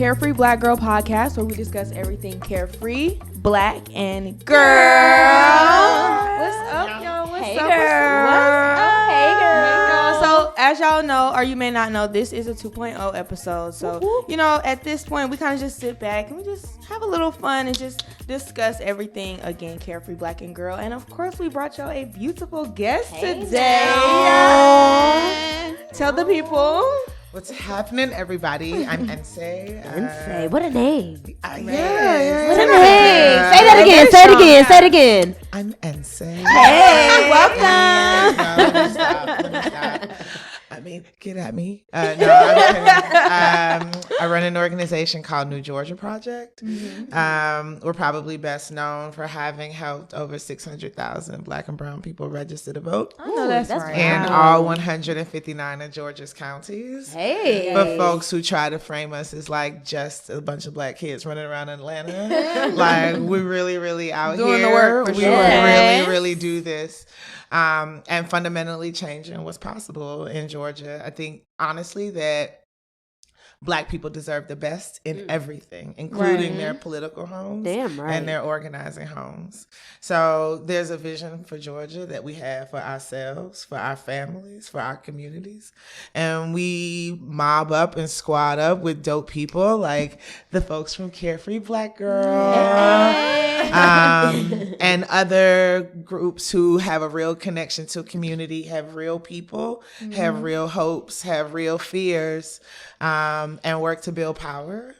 Carefree Black Girl podcast, where we discuss everything carefree, black, and girl. What's up, y'all? What's hey, up? girl. What's up? Hey, girl. So, as y'all know, or you may not know, this is a 2.0 episode. So, you know, at this point, we kind of just sit back and we just have a little fun and just discuss everything, again, carefree, black, and girl. And, of course, we brought y'all a beautiful guest today. Tell the people. What's happening, everybody? I'm Nsé. Nsé, what a name. Yeah. What a name. Say that again. Say it again. I'm Nsé. Hey, welcome. Let me stop. I mean, get at me. No, I'm kidding. I run an organization called New Georgia Project. We're probably best known for having helped over 600,000 Black and brown people register to vote. I know that's right. In all 159 of Georgia's counties. Hey. For folks who try to frame us as like just a bunch of Black kids running around Atlanta, like we're really out doing here. The work for we sure. really do this. And fundamentally changing what's possible in Georgia. I think, honestly, that Black people deserve the best in everything, including their political homes Damn right. and their organizing homes. So there's a vision for Georgia that we have for ourselves, for our families, for our communities. And we mob up and squad up with dope people like the folks from CareFree Black Girl. And other groups who have a real connection to community, have real people, have real hopes, have real fears, and work to build power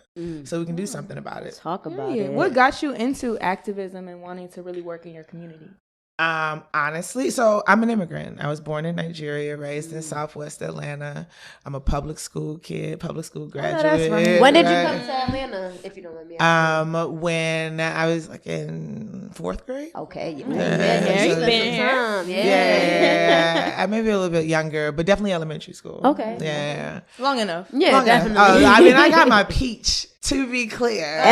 so we can do something about it. Talk about it. What got you into activism and wanting to really work in your community? Honestly, so I'm an immigrant. I was born in Nigeria, raised in Southwest Atlanta. I'm a public school kid, public school graduate. that's right. When did you come to Atlanta, if you don't mind me asking? When I was like in 4th grade. Okay. you've been here. Yeah. I may be a little bit younger, but definitely elementary school. Okay. Yeah. Long enough. Yeah, Long enough. definitely. I mean, I got my peach, to be clear. From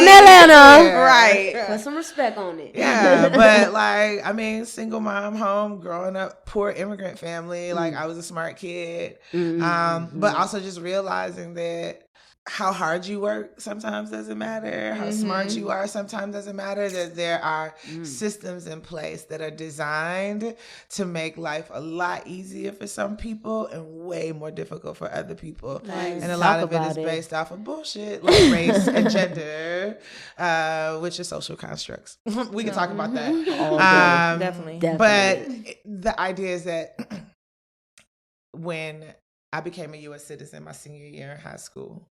Atlanta. Right. Put some respect on it. Yeah, but like, I mean, single mom home, growing up, poor immigrant family. Like, I was a smart kid. But also just realizing that how hard you work sometimes doesn't matter. How smart you are sometimes doesn't matter. That there are systems in place that are designed to make life a lot easier for some people and way more difficult for other people. Nice. And a lot Talk of it about is it. based off of bullshit like race and gender, which are social constructs. We can talk about that. Definitely. But the idea is that when I became a U.S. citizen my senior year in high school,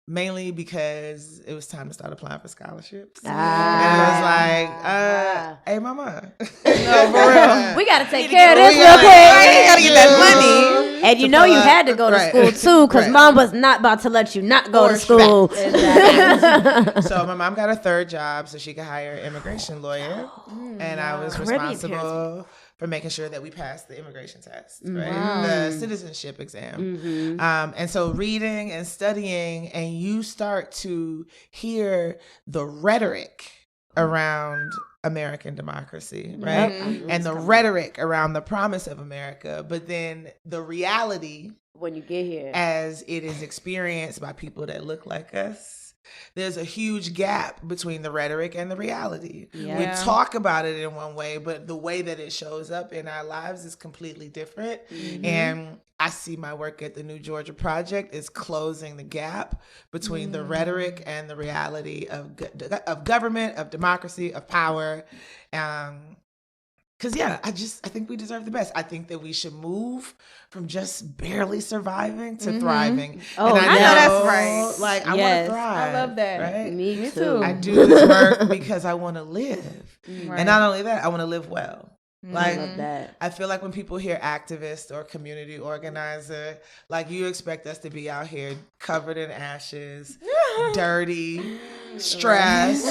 mainly because it was time to start applying for scholarships. And I was like, hey, mama. No, for real. We got to take care of this real quick. You gotta get that money. And you know you had to go to school too, because mom was not about to let you not go to school. So my mom got a third job so she could hire an immigration lawyer. And I was responsible for making sure that we passed the immigration test, right? The citizenship exam. And so reading and studying, and you start to hear the rhetoric around American democracy, right? And the rhetoric around the promise of America, but then the reality When you get here. as it is experienced by people that look like us. There's a huge gap between the rhetoric and the reality. Yeah. We talk about it in one way, but the way that it shows up in our lives is completely different. And I see my work at the New Georgia Project is closing the gap between the rhetoric and the reality of government, of democracy, of power. Because, I think we deserve the best. I think that we should move from just barely surviving to thriving. Oh, and I know that's right. Like, I Yes. want to thrive. I love that. Right? Me too. I do this work because I want to live. Right. And not only that, I want to live well. Like, I love that. I feel like when people hear activist or community organizer, like you expect us to be out here covered in ashes, dirty, stressed,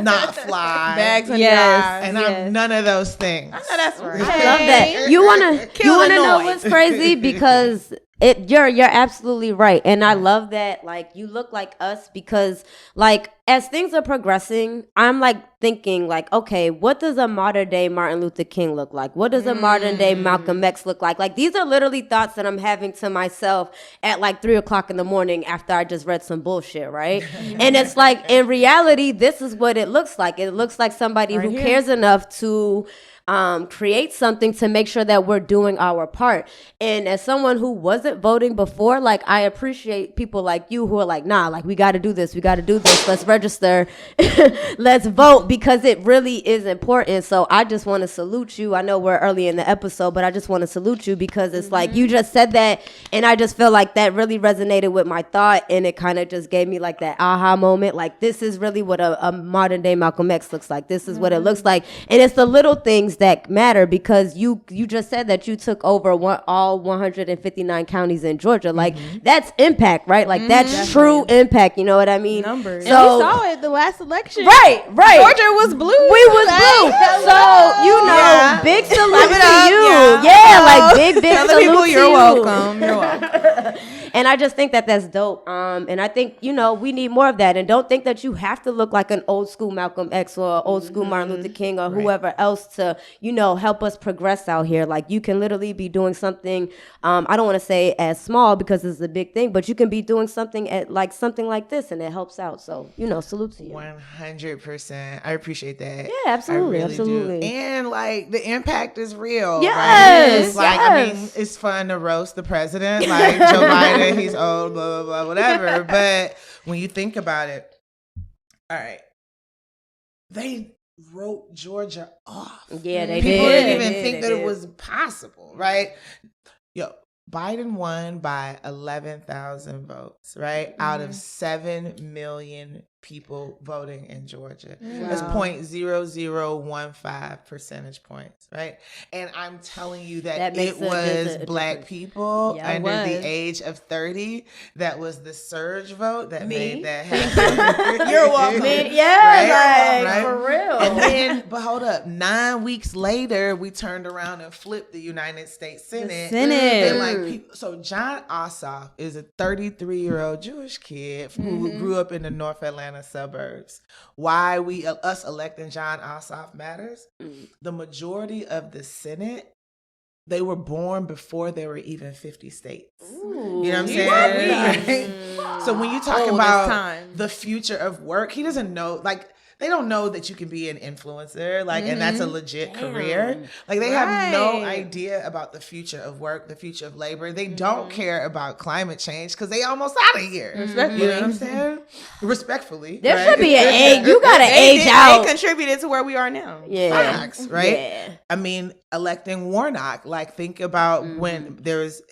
not fly, Bags on Yes. your eyes. and I'm none of those things. I know that's right. I love that. You wanna know what's crazy? Because You're absolutely right. And I love that, like, you look like us because, like, as things are progressing, I'm, like, thinking, like, okay, what does a modern-day Martin Luther King look like? What does a modern-day Malcolm X look like? Like, these are literally thoughts that I'm having to myself at, like, 3 o'clock in the morning after I just read some bullshit, right? And it's like, in reality, this is what it looks like. It looks like somebody who cares enough to create something to make sure that we're doing our part. And as someone who wasn't voting before, like, I appreciate people like you who are like, nah, like, we got to do this. Let's register. Let's vote, because it really is important. So I just want to salute you. I know we're early in the episode, but I just want to salute you because it's like, you just said that, and I just feel like that really resonated with my thought, and it kind of just gave me like that aha moment. Like, this is really what a modern day Malcolm X looks like. This is what it looks like. And it's the little things that matter, because you just said that you took over all 159 counties in Georgia. Like, that's impact, right? Like, that's true impact. You know what I mean? Numbers. So, and we saw it the last election. Right. Georgia was blue. We was blue. So, you know, big salute to you. Yeah, like, big Tell the salute people to you're you. welcome. You're welcome. And I just think that that's dope. And I think, you know, we need more of that. And don't think that you have to look like an old school Malcolm X or old school Martin Luther King or whoever else to, you know, help us progress out here. Like, you can literally be doing something, I don't want to say as small because it's a big thing, but you can be doing something at like something like this, and it helps out. So, you know, salute to you. 100%. I appreciate that. Yeah, absolutely. I really absolutely. do. And like, the impact is real. Yes. Right? It's like, I mean, it's fun to roast the president, like Joe Biden, he's old, blah, blah, blah, whatever. But when you think about it, all right, they wrote Georgia off. Yeah, they People did. didn't even think that it was possible, right? Yo, Biden won by 11,000 votes, right? Out of 7 million people voting in Georgia. That's 0.0015 percentage points, right? And I'm telling you that it was Black people under the age of 30 that was the surge vote that made that happen. You're welcome. Right? For real. And then, but hold up, 9 weeks later, we turned around and flipped the United States Senate. And like, so John Ossoff is a 33-year-old Jewish kid who grew up in the North Atlanta suburbs. Why us electing John Ossoff matters? The majority of the Senate, they were born before there were even 50 states. Ooh, you know what I'm saying? Right? So when you talk about the future of work, he doesn't know, like, they don't know that you can be an influencer, like, and that's a legit career. Like, they have no idea about the future of work, the future of labor. They don't care about climate change because they almost out of here. Respectfully. You know what I'm saying? Respectfully. There should be an age. You got to age out. They contributed to where we are now. Yeah. Facts, right? Yeah. I mean, electing Warnock, like, think about when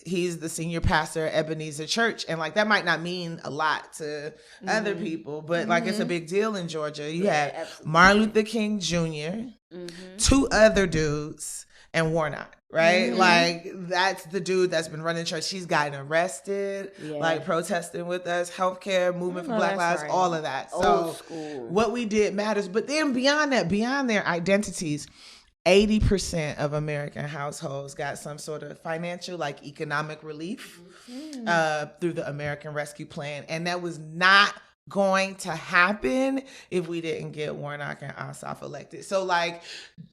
he's the senior pastor at Ebenezer Church, and like, that might not mean a lot to other people, but like, it's a big deal in Georgia. You have Martin Luther King Jr., 2 other dudes, and Warnock, right? Like, that's the dude that's been running church. He's gotten arrested, like, protesting with us, healthcare, movement for Black Lives, all of that. So what we did matters. But then beyond that, beyond their identities, 80% of American households got some sort of financial, like, economic relief through the American Rescue Plan. And that was not going to happen if we didn't get Warnock and Ossoff elected. So, like,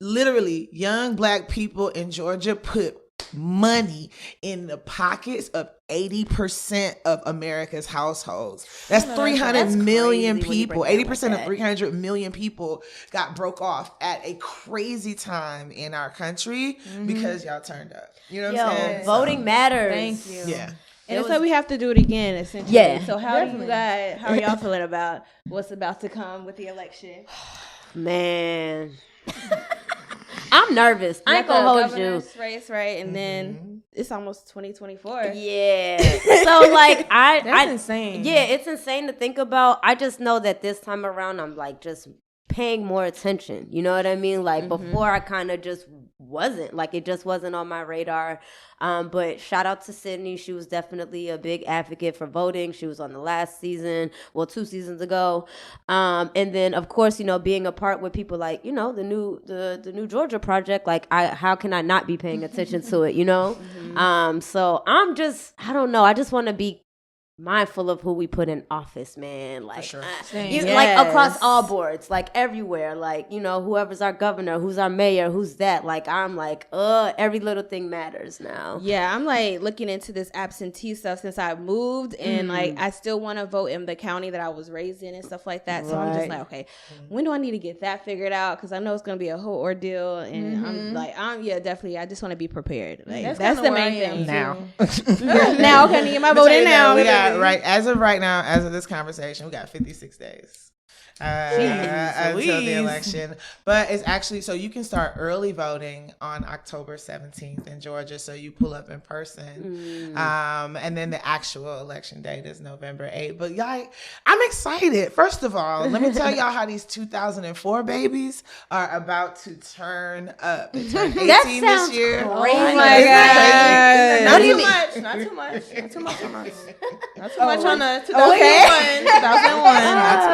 literally, young Black people in Georgia put money in the pockets of 80% of America's households. That's 300 million people. 80% of 300 million people got broke off at a crazy time in our country because y'all turned up. You know what I'm saying? Voting matters. Thank you. Yeah. And so we have to do it again, essentially. Yeah. So how are y'all feeling about what's about to come with the election? Man. I'm nervous. I ain't gonna hold you. Race, right? And then it's almost 2024. Yeah. So, like, That's insane. Yeah, it's insane to think about. I just know that this time around, I'm like just paying more attention. You know what I mean? Like, before I kind of just wasn't. Like, it just wasn't on my radar. But shout out to Sydney. She was definitely a big advocate for voting. She was on the last season, 2 seasons ago. And then, of course, you know, being a part with people like, you know, the new Georgia Project, like, how can I not be paying attention to it, you know? So I don't know. I just want to be mindful of who we put in office, man. Like, like across all boards, like everywhere. Like, you know, whoever's our governor, who's our mayor, who's that. Like, I'm like, every little thing matters now. Yeah, I'm like looking into this absentee stuff since I moved, and like I still want to vote in the county that I was raised in and stuff like that. So I'm just like, okay, when do I need to get that figured out? Because I know it's gonna be a whole ordeal, and I'm definitely. I just want to be prepared. Like that's the main thing. Now, now, okay, I need to get my vote in now. We got as of right now, as of this conversation, we got 56 days until the election. But it's actually, so you can start early voting on October 17th in Georgia. So you pull up in person. And then the actual election date is November 8th. But y'all, I'm excited. First of all, let me tell y'all how these 2004 babies are about to turn up. They turned 18 this year. Crazy. Oh my God. Not too much. Not too much. Not too much on us. Not too much on us. 2001. 2001. Not too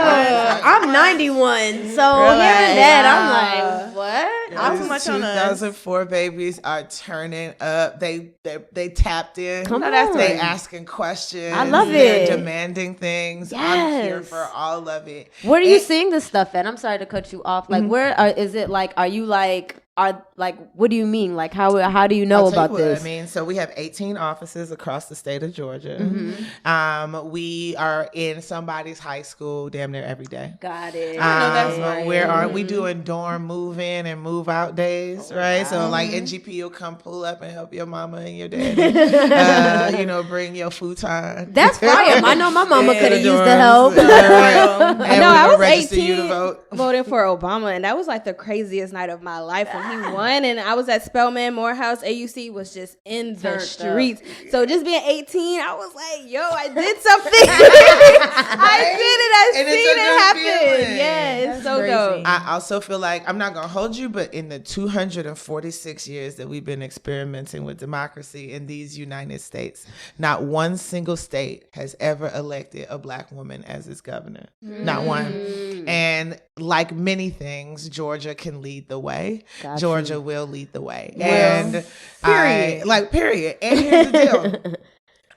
much. I'm 91, so hearing that, I'm like, what? Not too much on us. 2004 babies are turning up. They tapped in. Come on. They asking questions. I love They're it. demanding things. Yes. I'm here for all of it. Where are you seeing this stuff at? I'm sorry to cut you off. Like, is it like, are you like, what do you mean? Like, how do you know about this? I mean, so we have 18 offices across the state of Georgia. We are in somebody's high school damn near every day. Got it. that's right. We doing dorm move in and move out days, right? So like NGP will come pull up and help your mama and your daddy. You know, bring your futon. That's fire. I know my mama could have used the help. And I was register 18 you to vote. voting for Obama, and that was like the craziest night of my life when he won. And I was at Spelman Morehouse. AUC was just in the streets. So just being 18, I was like, yo, I did something. I did it. I And seen it's a it good happen. feeling. Yeah, it's That's so crazy. dope. I also feel like, I'm not going to hold you, but in the 246 years that we've been experimenting with democracy in these United States, not one single state has ever elected a black woman as its governor. Not one. And like many things, Georgia can lead the way. Georgia will lead the way. And period. And here's the deal.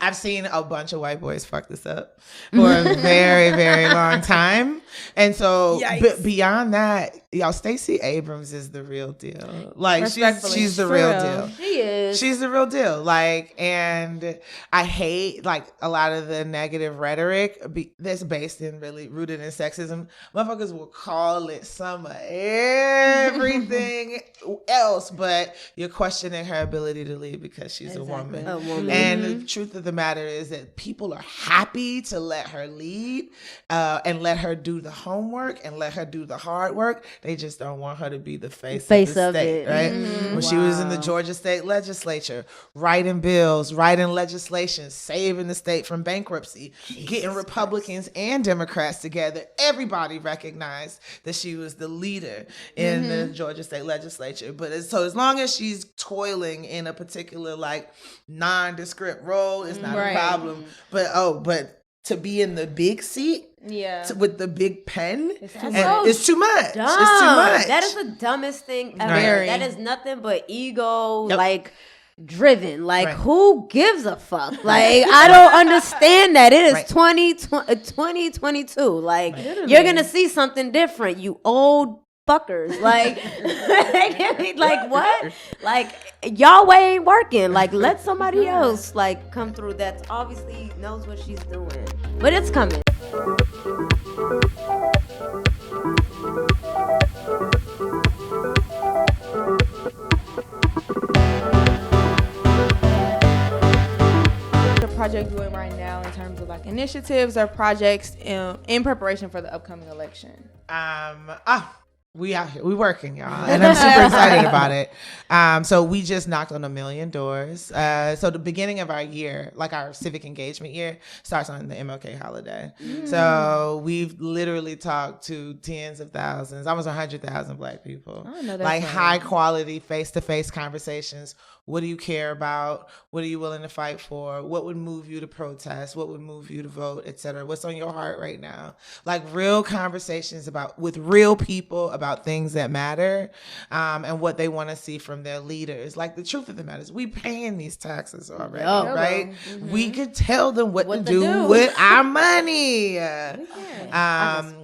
I've seen a bunch of white boys fuck this up for a very, very long time. And so beyond that, y'all, Stacey Abrams is the real deal. Like, she's the real deal. She is. She's the real deal. Like, and I hate like a lot of the negative rhetoric that's based in really rooted in sexism. Motherfuckers will call it some of everything else, but you're questioning her ability to lead because she's a woman. And the truth of the matter is that people are happy to let her lead and let her do the homework and let her do the hard work. They just don't want her to be the face of the state, right? When she was in the Georgia state legislature, writing bills, writing legislation, saving the state from bankruptcy, getting Republicans and Democrats together, everybody recognized that she was the leader in the Georgia state legislature. But so as long as she's toiling in a particular like nondescript role, it's not a problem. But to be in the big seat, with the big pen, it's too much. It's too much. That is the dumbest thing ever. Right. That is nothing but ego, like driven. Like, who gives a fuck? Like, I don't understand that. It is 2022. Like, you're gonna see something different, you old fuckers. Like, like what? Like, y'all way ain't working. Like, let somebody else like come through that obviously knows what she's doing. But it's coming. The project doing right now in terms of like initiatives or projects in preparation for the upcoming election? We out here, we working, y'all, and I'm super excited about it. So we just knocked on 1 million doors. So the beginning of our year, like our civic engagement year, starts on the MLK holiday. So we've literally talked to tens of thousands, almost 100,000 Black people, like high quality face-to-face conversations. What do you care about? What are you willing to fight for? What would move you to protest? What would move you to vote, et cetera? What's on your heart right now? Like real conversations with real people about things that matter, and what they want to see from their leaders. Like the truth of the matter is we paying these taxes already, right? Mm-hmm. We could tell them what to do with our money.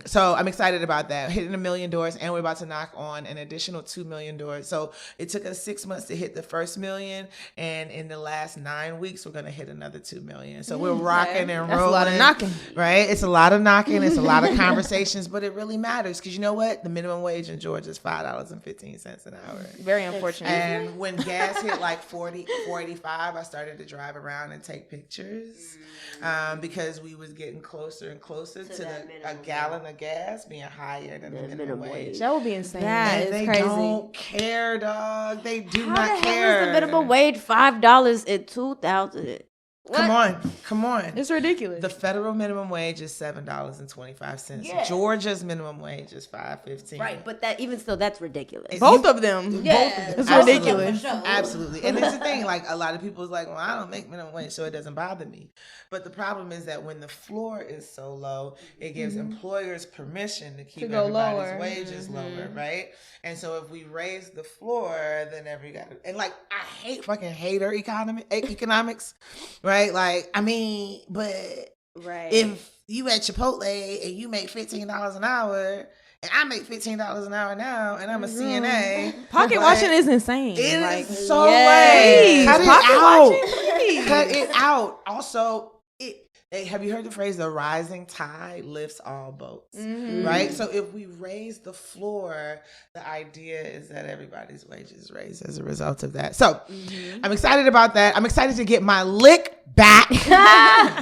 So I'm excited about that. Hitting 1 million doors, and we're about to knock on an additional 2 million doors. So it took us 6 months to hit the first million, and in the last 9 weeks we're gonna hit another 2 million. So we're rocking and rolling. That's a lot of knocking, right? It's a lot of knocking. It's a lot of conversations, but it really matters because you know what? The minimum wage in Georgia is $5.15 an hour. Very unfortunate. And when gas hit like 40, 45, I started to drive around and take pictures because we was getting closer and closer to a gallon of gas being higher than the minimum wage. That would be insane. And they crazy. Don't care, dog. They do not How the care. hell is the minimum wage $5 in 2000? Come on. It's ridiculous. The federal minimum wage is $7.25. Yeah. Georgia's minimum wage is $5.15. Right, but that even still, that's ridiculous. Both of them. Yeah, It's Absolutely. ridiculous. Absolutely. And it's the thing, like a lot of people is like, well, I don't make minimum wage, so it doesn't bother me. But the problem is that when the floor is so low, it gives employers permission to keep everybody's wages lower, right? And so if we raise the floor, then and like I hate fucking hater economics, right? Like, I mean, but if you at Chipotle and you make $15 an hour, and I make $15 an hour now, and I'm a CNA. Pocket watching is insane. It is so lame. Cut it out. Also, have you heard the phrase, the rising tide lifts all boats, right? So if we raise the floor, the idea is that everybody's wages raise as a result of that. So I'm excited about that. I'm excited to get my lick back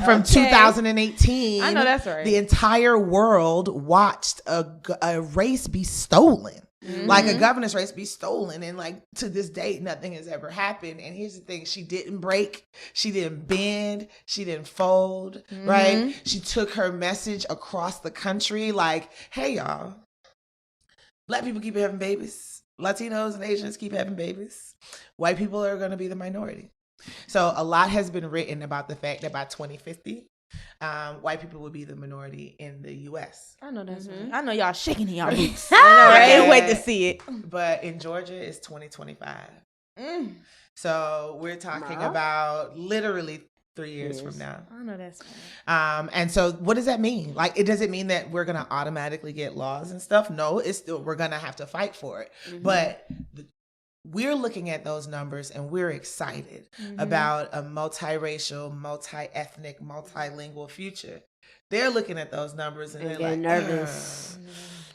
from 2018. I know that's right. The entire world watched a race be stolen. Like a governance race be stolen, and like to this date nothing has ever happened. And here's the thing, she didn't break, she didn't bend, she didn't fold, right? She took her message across the country like, hey y'all, Black people keep having babies, Latinos and Asians keep having babies, white people are going to be the minority. So a lot has been written about the fact that by 2050 white people will be the minority in the U.S. I know that's right. I know y'all shaking in y'all boots. I know, right? I can't wait to see it. But in Georgia, it's 2025. So we're talking about literally 3 years from now. I know that's right. And so what does that mean? Like, it doesn't mean that we're going to automatically get laws and stuff. No, it's still, we're going to have to fight for it. But we're looking at those numbers and we're excited about a multiracial, multi-ethnic, multilingual future. They're looking at those numbers and they're like, nervous.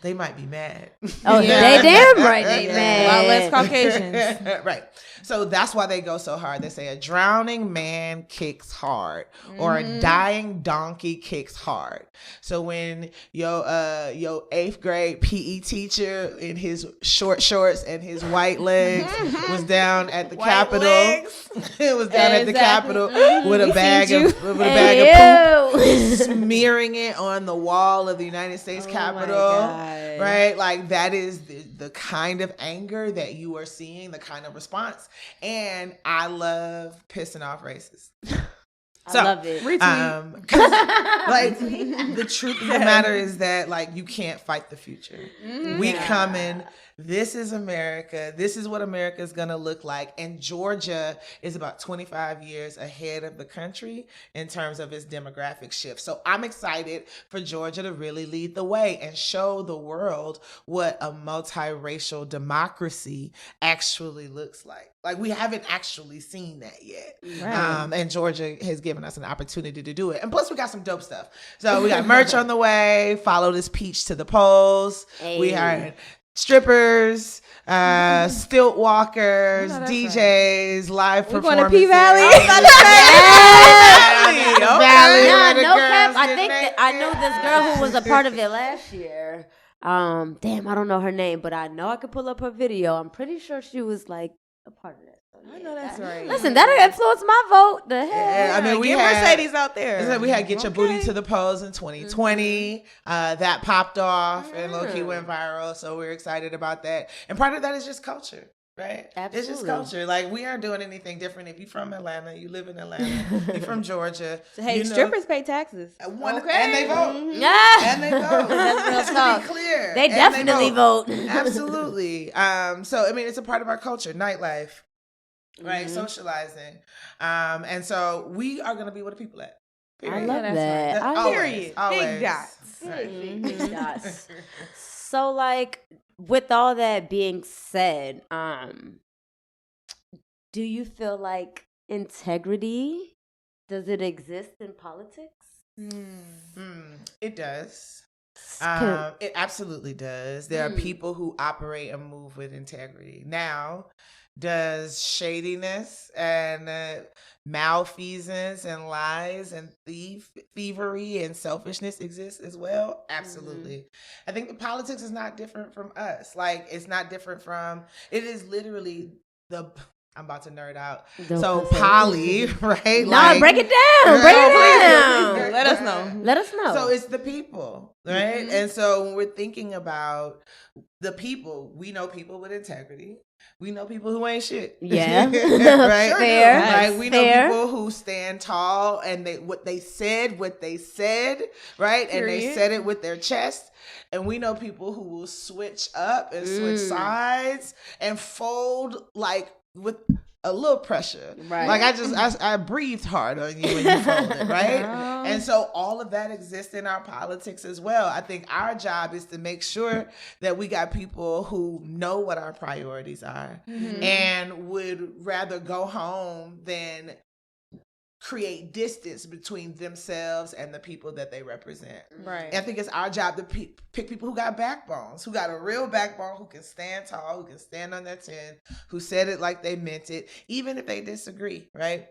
They might be mad. Oh, they damn right they mad. A lot less Caucasians. Right. So that's why they go so hard. They say a drowning man kicks hard or a dying donkey kicks hard. So when your 8th grade PE teacher in his short shorts and his white legs was down at the Capitol, it was down at the Capitol with a bag of poop, smearing it on the wall of the United States Capitol, right? Like that is the kind of anger that you are seeing, the kind of response. And I love pissing off racists. So, I love it. Like the truth of the matter is that like you can't fight the future. We coming. This is America. This is what America is going to look like. And Georgia is about 25 years ahead of the country in terms of its demographic shift. So I'm excited for Georgia to really lead the way and show the world what a multiracial democracy actually looks like. Like we haven't actually seen that yet. Right. And Georgia has given us an opportunity to do it. And plus we got some dope stuff. So we got merch on the way. Follow this peach to the polls. Hey. We are strippers, stilt walkers, DJs, live performances. We're going to P-Valley. No cap. I think that I knew this girl who was a part of it last year. Damn, I don't know her name, but I know I could pull up her video. I'm pretty sure she was like a part of that. I know that's right. Listen, that'll influence my vote. The hell? Yeah, I mean, we get had Mercedes out there. We had Get Your Booty to the Pose in 2020. That popped off and low-key went viral. So we're excited about that. And part of that is just culture. Right? Absolutely. It's just culture. Like, we aren't doing anything different. If you're from Atlanta, you live in Atlanta, you're from Georgia. So, hey, strippers pay taxes. And they vote. Yeah. And they vote. Let's be clear. They definitely vote. Absolutely. So, I mean, it's a part of our culture, nightlife, right? Socializing. And so we are going to be where the people at. Period. I love that. Always. Big dots. Big dots. So, like, with all that being said, do you feel like integrity, does it exist in politics? It does. It absolutely does. There are people who operate and move with integrity. Now, does shadiness and malfeasance and lies and thievery and selfishness exist as well? Absolutely. I think the politics is not different from us. Like, it's not different from, it is literally I'm about to nerd out. So poly, right? No, break it down. Break it down. Let us know. Let us know. So it's the people, right? And so when we're thinking about the people, we know people with integrity. We know people who ain't shit. Yeah. Right? Fair. Right? We know Fair. people who stand tall and what they said, right? And they said it with their chest. And we know people who will switch up and switch sides and fold like with a little pressure. Right. Like I breathed hard on you when you folded, right? And so all of that exists in our politics as well. I think our job is to make sure that we got people who know what our priorities are and would rather go home than create distance between themselves and the people that they represent. Right. And I think it's our job to pick people who got backbones, who got a real backbone, who can stand tall, who can stand on their 10, who said it like they meant it, even if they disagree, right?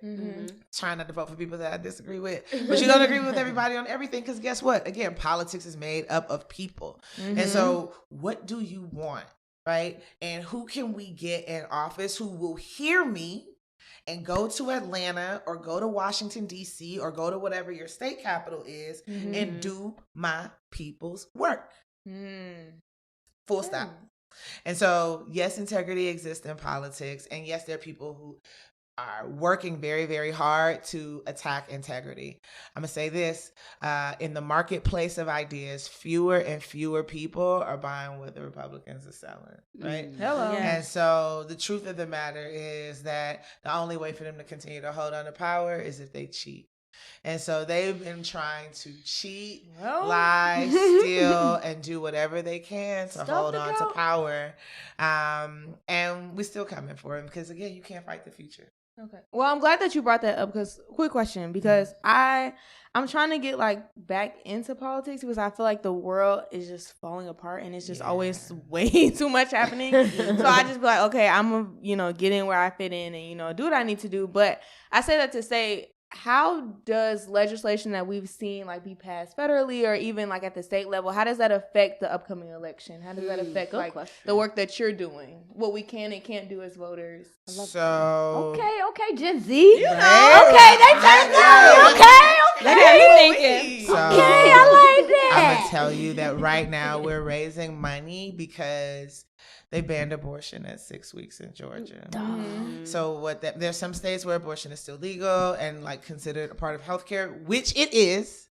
Trying not to vote for people that I disagree with. But you don't agree with everybody on everything because guess what? Again, politics is made up of people. And so what do you want, right? And who can we get in office who will hear me and go to Atlanta or go to Washington, D.C. or go to whatever your state capital is and do my people's work. Full stop. And so, yes, integrity exists in politics. And yes, there are people who are working very, very hard to attack integrity. I'm going to say this. In the marketplace of ideas, fewer and fewer people are buying what the Republicans are selling, right? Hello. Yeah. And so the truth of the matter is that the only way for them to continue to hold on to power is if they cheat. And so they've been trying to cheat, lie, steal, and do whatever they can to hold on to power. And we're still coming for them because, again, you can't fight the future. Okay. Well, I'm glad that you brought that up because quick question, because I'm trying to get like back into politics because I feel like the world is just falling apart and it's just always way too much happening. So I just be like, okay, I'm gonna, get in where I fit in and, do what I need to do. But I say that to say, how does legislation that we've seen like be passed federally or even like at the state level, how does that affect the upcoming election? How does that affect the work that you're doing? What we can and can't do as voters? Okay, Gen Z. You know. Okay, they turned out. Okay. That got me thinking. So, Okay, I like that. I'm going to tell you that right now we're raising money because they banned abortion at 6 weeks in Georgia. So there's some states where abortion is still legal and like considered a part of healthcare, which it is.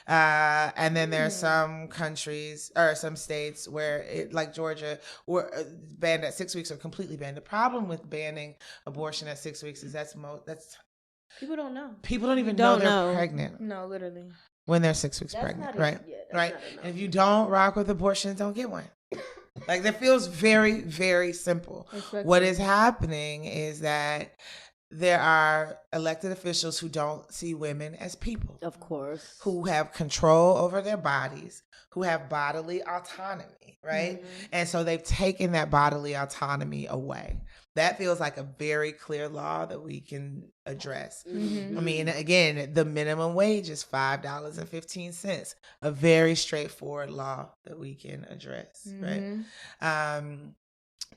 And then there are some countries or some states where it, like Georgia, were banned at 6 weeks or completely banned. The problem with banning abortion at 6 weeks is that's People don't know. People don't even know they're pregnant. No, literally. When they're 6 weeks pregnant, right? Right. And if you don't rock with abortion, don't get one. Like, that feels very, very simple. What is happening is that there are elected officials who don't see women as people. Of course. Who have control over their bodies, who have bodily autonomy, right? Mm-hmm. And so they've taken that bodily autonomy away. That feels like a very clear law that we can address. Mm-hmm. I mean, again, the minimum wage is $5.15. A very straightforward law that we can address, mm-hmm. right?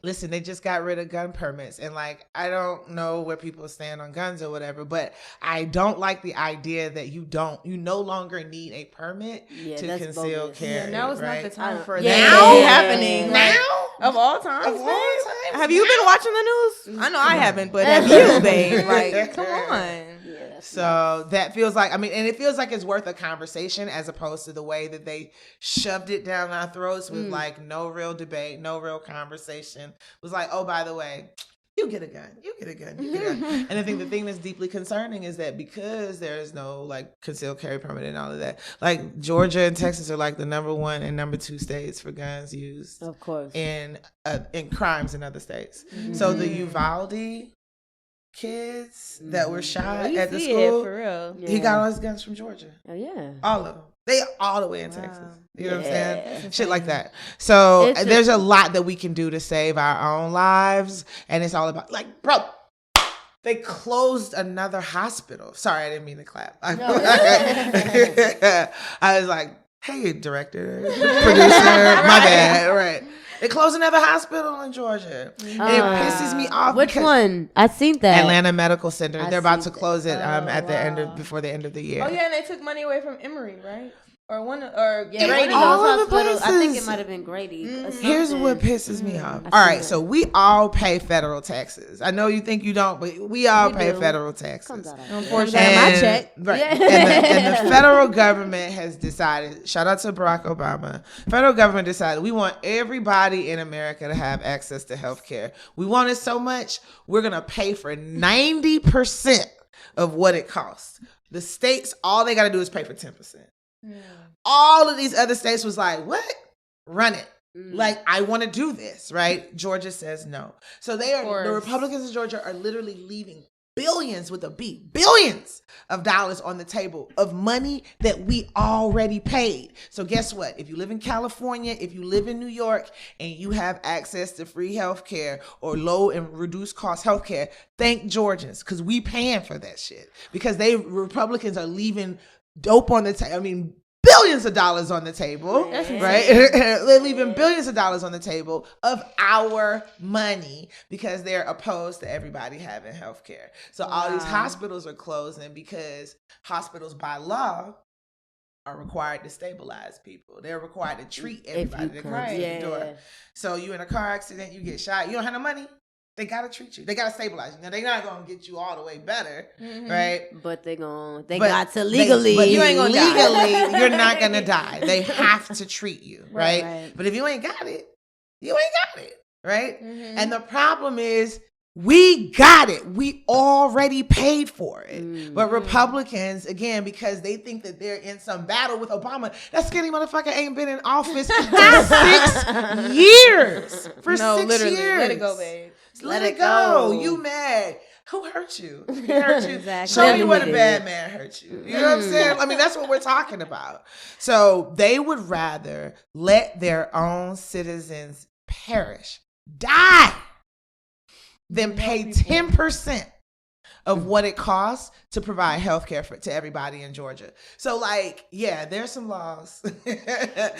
Listen, they just got rid of gun permits. And like, I don't know where people stand on guns or whatever, but I don't like the idea that you no longer need a permit to conceal carry. Yeah, now is right? not the time for that happening. Now? Of all times, of all times? Have you been watching the news? I know I haven't, but have you, babe? Like, come on. So that feels like, I mean, and it feels like it's worth a conversation as opposed to the way that they shoved it down our throats with like no real debate, no real conversation. It was like, oh, by the way, you get a gun, you get a gun, you get a gun. And I think the thing that's deeply concerning is that because there is no like concealed carry permit and all of that, like Georgia and Texas are like the number 1 and number 2 states for guns used, of course, in crimes in other states. Mm-hmm. So the Uvalde kids that were shot at the school, for real. Yeah. He got all his guns from Georgia. Oh yeah, all of them. They all the way in Texas. You know what I'm saying? Shit like that. So there's a lot that we can do to save our own lives, and it's all about like, bro. They closed another hospital. Sorry, I didn't mean to clap. I was like, hey, director, producer, my bad. Right. They closed another hospital in Georgia. And it pisses me off. Which one? I seen that. Atlanta Medical Center. They're about to close it before the end of the year. Oh yeah, and they took money away from Emory, right? Or one or Grady. All of the places. I think it might have been Grady. Here's what pisses me off. All right, so we all pay federal taxes. I know you think you don't, but we all pay federal taxes. Unfortunately, my check. Right. And the federal government has decided, shout out to Barack Obama, federal government decided we want everybody in America to have access to health care. We want it so much, we're going to pay for 90% of what it costs. The states, all they got to do is pay for 10%. All of these other states was like, what? Run it. Like, I want to do this, right? Georgia says no. So the Republicans in Georgia are literally leaving billions with a B, billions of dollars on the table of money that we already paid. So guess what? If you live in California, if you live in New York, and you have access to free health care or low and reduced cost health care, thank Georgians, because we paying for that shit. Because Republicans are leaving dope on the table. I mean, billions of dollars on the table, right? They're leaving billions of dollars on the table of our money because they're opposed to everybody having health care. So all these hospitals are closing because hospitals by law are required to stabilize people. They're required to treat everybody that comes in the door. So you in a car accident, you get shot, you don't have no money. They gotta treat you. They gotta stabilize you. Now they're not gonna get you all the way better, right? But they got to legally. But you ain't gonna legally. You're not gonna die. They have to treat you, right? But if you ain't got it, you ain't got it, right? And the problem is, we got it. We already paid for it. But Republicans, again, because they think that they're in some battle with Obama, that skinny motherfucker ain't been in office for 6 years. For 6 years. Let it go, babe. Let it go. You mad. Who hurt you? He hurt you. Exactly. Show me what a bad man hurt you. You know what I'm saying? I mean, that's what we're talking about. So they would rather let their own citizens perish, die, than pay 10% of what it costs to provide health care to everybody in Georgia. So, like, yeah, there's some laws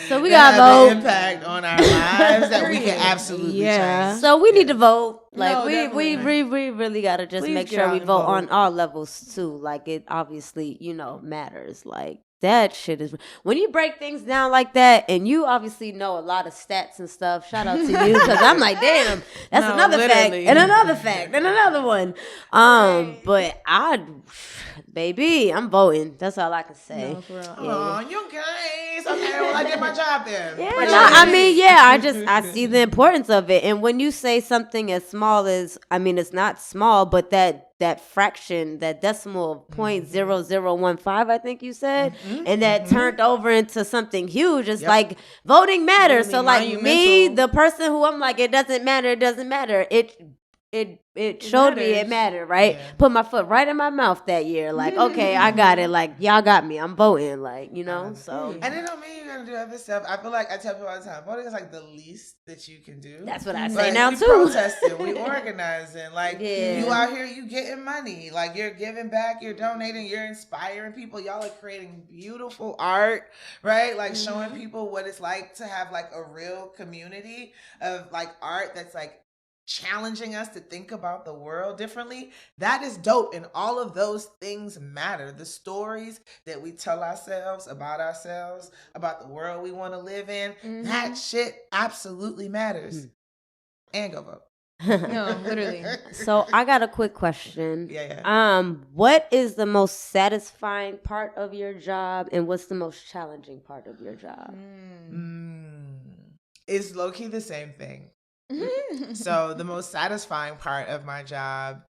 so we got have an impact on our lives that we can absolutely change. So we need to vote. Like, we really got to just make sure we vote on all levels, too. Like, it obviously, matters. Like, that shit is, when you break things down like that, and you obviously know a lot of stats and stuff, shout out to you, because I'm like, damn, that's another fact, and another fact, and another one. But baby, I'm voting. That's all I can say. No, for real. Oh, you guys. Okay, well, I did my job then. Yeah, I see the importance of it. And when you say something as small as, it's not small, but that fraction, that decimal 0.0015, I think you said, and that turned over into something huge. It's like voting matters. So like me, the person who I'm like, it doesn't matter. it showed me it mattered, right? Yeah. Put my foot right in my mouth that year. Like, okay, I got it. Like, y'all got me. I'm voting. Like, you know, so. And it don't mean you're going to do other stuff. I feel like I tell people all the time, voting is like the least that you can do. That's what I say now, too. We protesting. We organizing. Like, you out here, you getting money. Like, you're giving back. You're donating. You're inspiring people. Y'all are creating beautiful art, right? Like, showing people what it's like to have, like, a real community of, like, art that's, like, challenging us to think about the world differently. That is dope, and all of those things matter. The stories that we tell ourselves, about the world we want to live in, that shit absolutely matters. And go vote. No, literally. So I got a quick question. Yeah. What is the most satisfying part of your job, and what's the most challenging part of your job? It's low-key the same thing. So the most satisfying part of my job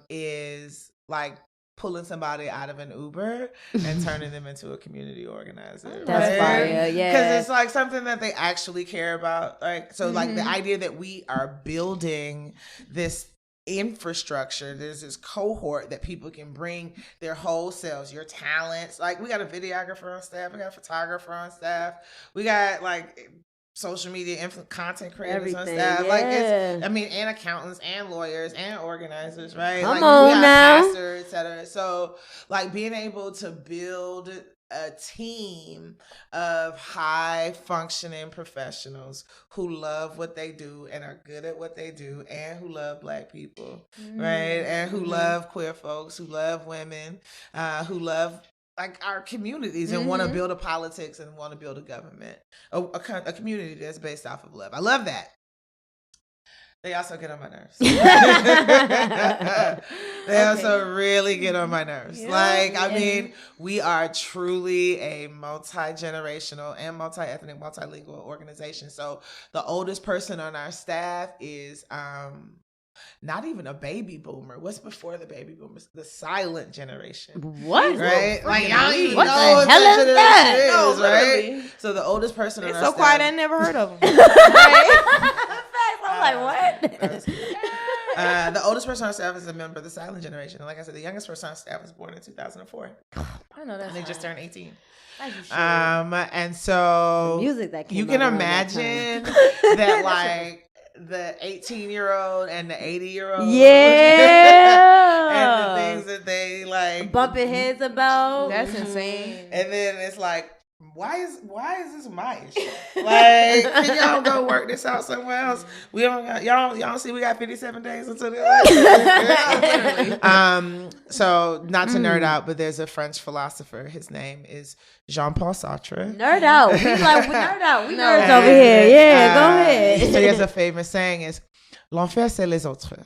is like pulling somebody out of an Uber and turning them into a community organizer. That's fire, yeah. Because it's like something that they actually care about. Like, so like the idea that we are building this infrastructure, there's this cohort that people can bring their whole selves, your talents. Like, we got a videographer on staff, we got a photographer on staff, we got like social media content creators on staff. Yeah. Like, it's, I mean, and accountants and lawyers and organizers, right? Come like, on we got now. pastors, et cetera. So, like, being able to build a team of high functioning professionals who love what they do and are good at what they do, and who love Black people, right? And who love queer folks, who love women, who love like our communities, and want to build a politics and want to build a government, a community that's based off of love. I love that. They also get on my nerves. They also really get on my nerves. Yeah, like, I mean, we are truly a multi-generational and multi-ethnic, multilingual organization. So the oldest person on our staff is not even a baby boomer. What's before the baby boomers? The silent generation. What? Right? Like, y'all don't even what know what the hell is that? Is, no, right? So the oldest person on our so staff. quiet, I never heard of them. I'm like, what? The oldest person on our staff is a member of the silent generation. And like I said, the youngest person on our staff was born in 2004. I know that. And they just turned 18. And so the music that you can imagine that like the 18-year-old and the 80-year-old. Yeah. And the things that they like bumping heads about. That's insane. And then it's like, why is this my issue? Like, can y'all go work this out somewhere else? We don't got, y'all don't see we got 57 days until the election. So not to nerd out, but there's a French philosopher. His name is Jean-Paul Sartre. Nerd out. We nerd out. We nerds over here. Yeah, go ahead. So he has a famous saying is, l'enfer c'est les autres,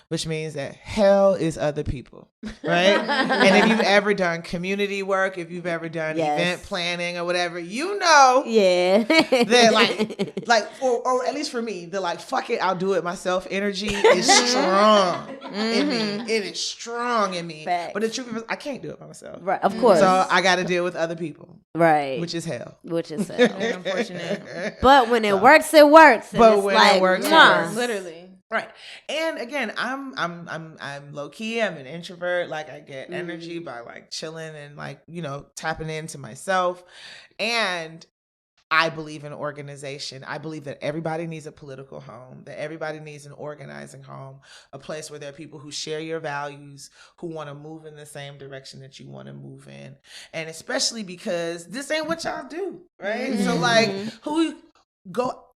which means that hell is other people, right? And if you've ever done community work, if you've ever done event planning or whatever, you know, that like, or at least for me, the like, fuck it, I'll do it myself energy is strong in me. It is strong in me. Facts. But the truth is, I can't do it by myself. Right, of course. So I got to deal with other people. Right. Which is hell. Unfortunate. But when it works, it works. But when it works, it works. Literally. Right. And again, I'm low key. I'm an introvert. Like, I get energy by like chilling and like, you know, tapping into myself. And I believe in organization. I believe that everybody needs a political home, that everybody needs an organizing home, a place where there are people who share your values, who want to move in the same direction that you want to move in. And especially because this ain't what y'all do, right? So like,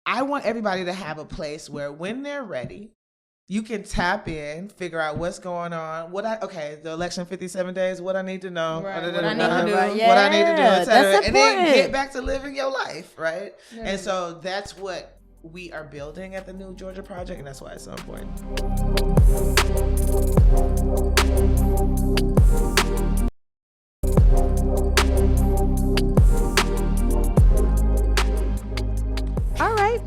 I want everybody to have a place where when they're ready, you can tap in, figure out what's going on. The election 57 days, what I need to know. Right. What I need to do, etc. And then get back to living your life, right? Yeah. And so that's what we are building at the new Georgia Project, and that's why it's so important.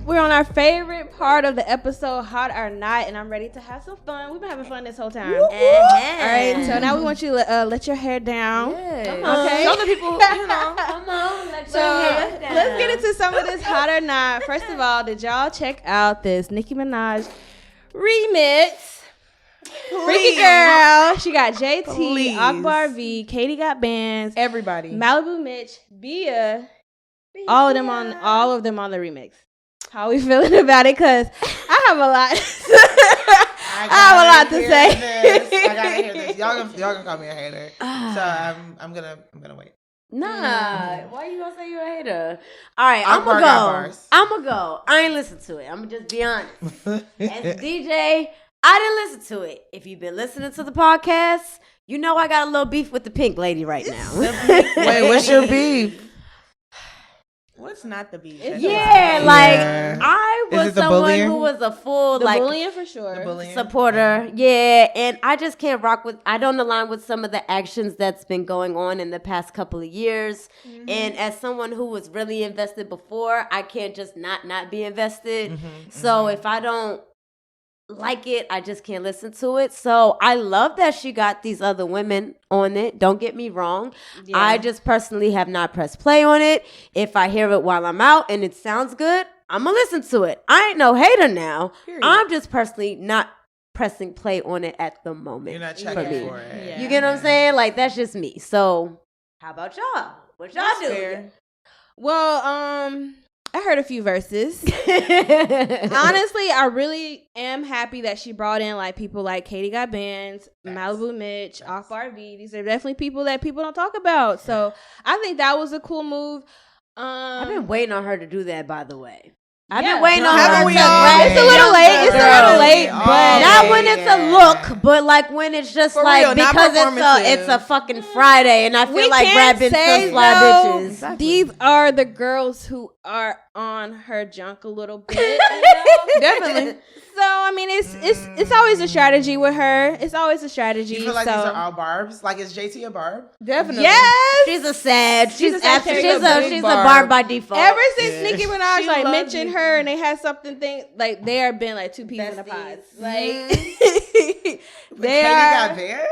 We're on our favorite part of the episode, Hot or Not, and I'm ready to have some fun. We've been having fun this whole time. All right, so now we want you to let your hair down. Yeah. Come on. Okay. Show the people, Come on, let your hair down. Let's get into some of this Hot or Not. First of all, did y'all check out this Nicki Minaj remix. Freaky Girl. She got JT, Please. Akbar V, Katie Got Bands, Everybody. Malibu Mitch, Bia. All of them on the remix. How we feeling about it? Cause I have a lot. I have a lot to say. I gotta hear this. Y'all gonna call me a hater. So I'm gonna wait. Nah, why you gonna say you're a hater? All right, I'm Akbar gonna got go. bars. I'm gonna go. I ain't listen to it. I'm gonna just be honest. As a DJ, I didn't listen to it. If you've been listening to the podcast, you know I got a little beef with the pink lady right now. Wait, what's your beef? What's not the beef? Yeah, like Yeah. I Is was it the someone bullying? who was a full The like bullying for sure. The bullying? supporter. Yeah, and I just can't rock with. I don't align with some of the actions that's been going on in the past couple of years. And as someone who was really invested before, I can't just not be invested. So if I don't like it, I just can't listen to it. So I love that she got these other women on it. Don't get me wrong. Yeah. I just personally have not pressed play on it. If I hear it while I'm out and it sounds good, I'm gonna listen to it. I ain't no hater now. Period. I'm just personally not pressing play on it at the moment. You're not for checking me. for it. Yeah. You get what I'm saying? Like that's just me. So how about y'all? What y'all That's do? fair. Well, I heard a few verses. Honestly, I really am happy that she brought in like people like Katie Got Bands, Malibu Mitch, Akbar V. These are definitely people that people don't talk about. So I think that was a cool move. I've been waiting on her to do that, by the way. I've Yeah. been waiting on Haven't her we to all? rap. It's a little late. It's a little late, but Not when it's a look, but like when it's just For like real, not because performative. it's a fucking Friday, and I feel we like can't rapping say some fly though, bitches. these are the girls who are on her junk a little bit. You know? Definitely. So I mean, it's always a strategy with her. It's always a strategy. You feel like so. these are all barbs? Like is JT a barb? Definitely. Yes. She's a sad. She's a after. Sagittarius. She's a Barb. barb by default. Ever since Yeah. Nicki Minaj She like loves mentioned Nicki. her and they had something like they have been like two peas in a pod. Like Katie they got are. Bands?